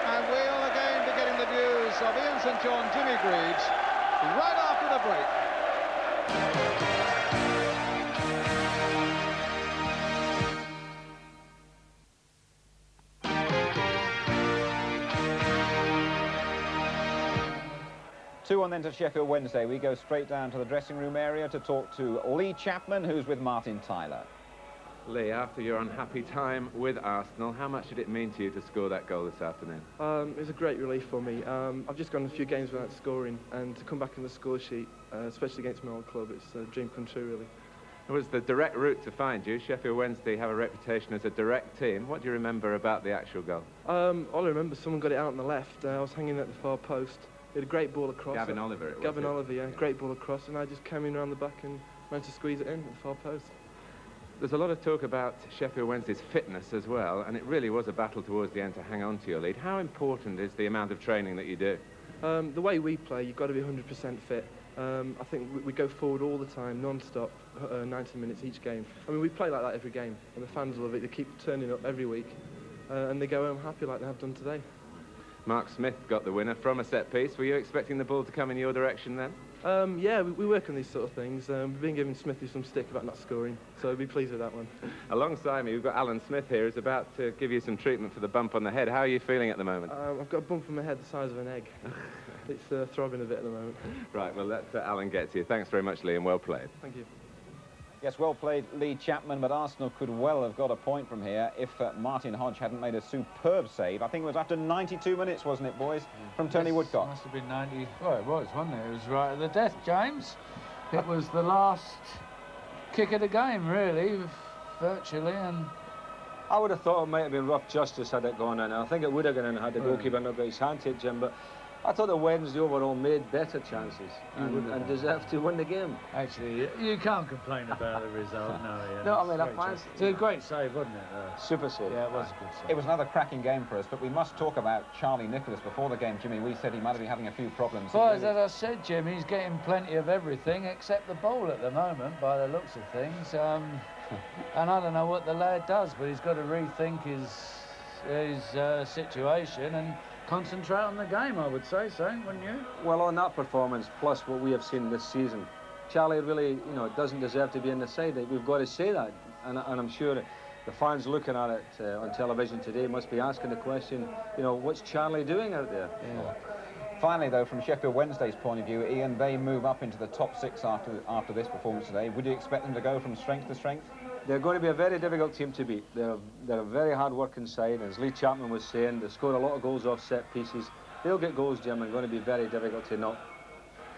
And we'll again be getting the views of Ian St John, Jimmy Greaves, right after the break. 2-1 then to Sheffield Wednesday. We go straight down to the dressing room area to talk to Lee Chapman, who's with Martin Tyler. Lee, after your unhappy time with Arsenal, how much did it mean to you to score that goal this afternoon? It was a great relief for me. I've just gone a few games without scoring, and to come back in the score sheet, especially against my old club, it's a dream come true, really. It was the direct route to find you. Sheffield Wednesday have a reputation as a direct team. What do you remember about the actual goal? All I remember, someone got it out on the left. I was hanging at the far post. He had a great ball across. Gavin Oliver, it was. Gavin Oliver, yeah, great ball across, and I just came in around the back and managed to squeeze it in at the far post. There's a lot of talk about Sheffield Wednesday's fitness as well, and it really was a battle towards the end to hang on to your lead. How important is the amount of training that you do? The way we play, you've got to be 100% fit. I think we go forward all the time, non-stop, 90 minutes each game. I mean, we play like that every game, and the fans love it. They keep turning up every week, and they go home happy like they have done today. Mark Smith got the winner from a set piece. Were you expecting the ball to come in your direction then? Yeah, we work on these sort of things. We've been giving Smithy some stick about not scoring, so I'd be pleased with that one. Alongside me, we've got Alan Smith here, who's about to give you some treatment for the bump on the head. How are you feeling at the moment? I've got a bump on my head the size of an egg. It's throbbing a bit at the moment. Right, well, let Alan get to you. Thanks very much, Lee, and well played. Thank you. Yes, well played, Lee Chapman, but Arsenal could well have got a point from here if Martin Hodge hadn't made a superb save. I think it was after 92 minutes, wasn't it, boys, from Tony Yes, Woodcock? Must have been 90. Well, it was, wasn't it? It was right at the death, James. It was the last kick of the game, really, virtually, and... I would have thought it might have been rough justice had it gone in. I think it would have gone in had the goalkeeper not got his hand to it, Jim, but I thought the Wednesday overall made better chances and deserved to win the game. Actually, you can't complain about the result, no. Yeah. No, I mean, I fancy... It's a great save, wasn't it? Super save. Yeah, it was a good save. It was another cracking game for us, but we must talk about Charlie Nicholas. Before the game, Jimmy, we said he might be having a few problems. Well, as I said, Jim, he's getting plenty of everything except the ball at the moment, by the looks of things. And I don't know what the lad does, but he's got to rethink his situation and concentrate on the game, I would say so, wouldn't you? Well, on that performance, plus what we have seen this season, Charlie really, doesn't deserve to be in the side. We've got to say that, and I'm sure the fans looking at it on television today must be asking the question, what's Charlie doing out there? Yeah. Finally, though, from Sheffield Wednesday's point of view, Ian, they move up into the top 6 after this performance today. Would you expect them to go from strength to strength? They're going to be a very difficult team to beat. They're a very hard-working side. As Lee Chapman was saying, they score a lot of goals off set pieces. They'll get goals, Jim, and going to be very difficult to knock.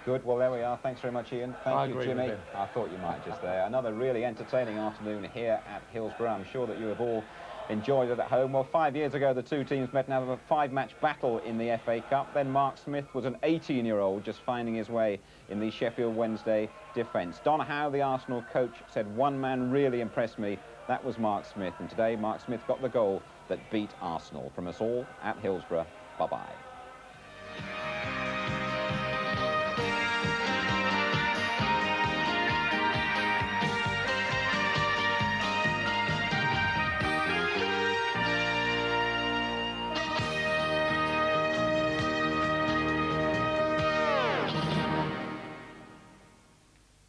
Good. Well, there we are. Thanks very much, Ian. Thank you, Jimmy. I thought you might just there. Another really entertaining afternoon here at Hillsborough. I'm sure that you have all enjoyed it at home. Well, 5 years ago, the two teams met and have a 5-match battle in the FA Cup. Then Mark Smith was an 18-year-old just finding his way in the Sheffield Wednesday defence. Don Howe, the Arsenal coach, said one man really impressed me. That was Mark Smith. And today, Mark Smith got the goal that beat Arsenal. From us all at Hillsborough, bye-bye.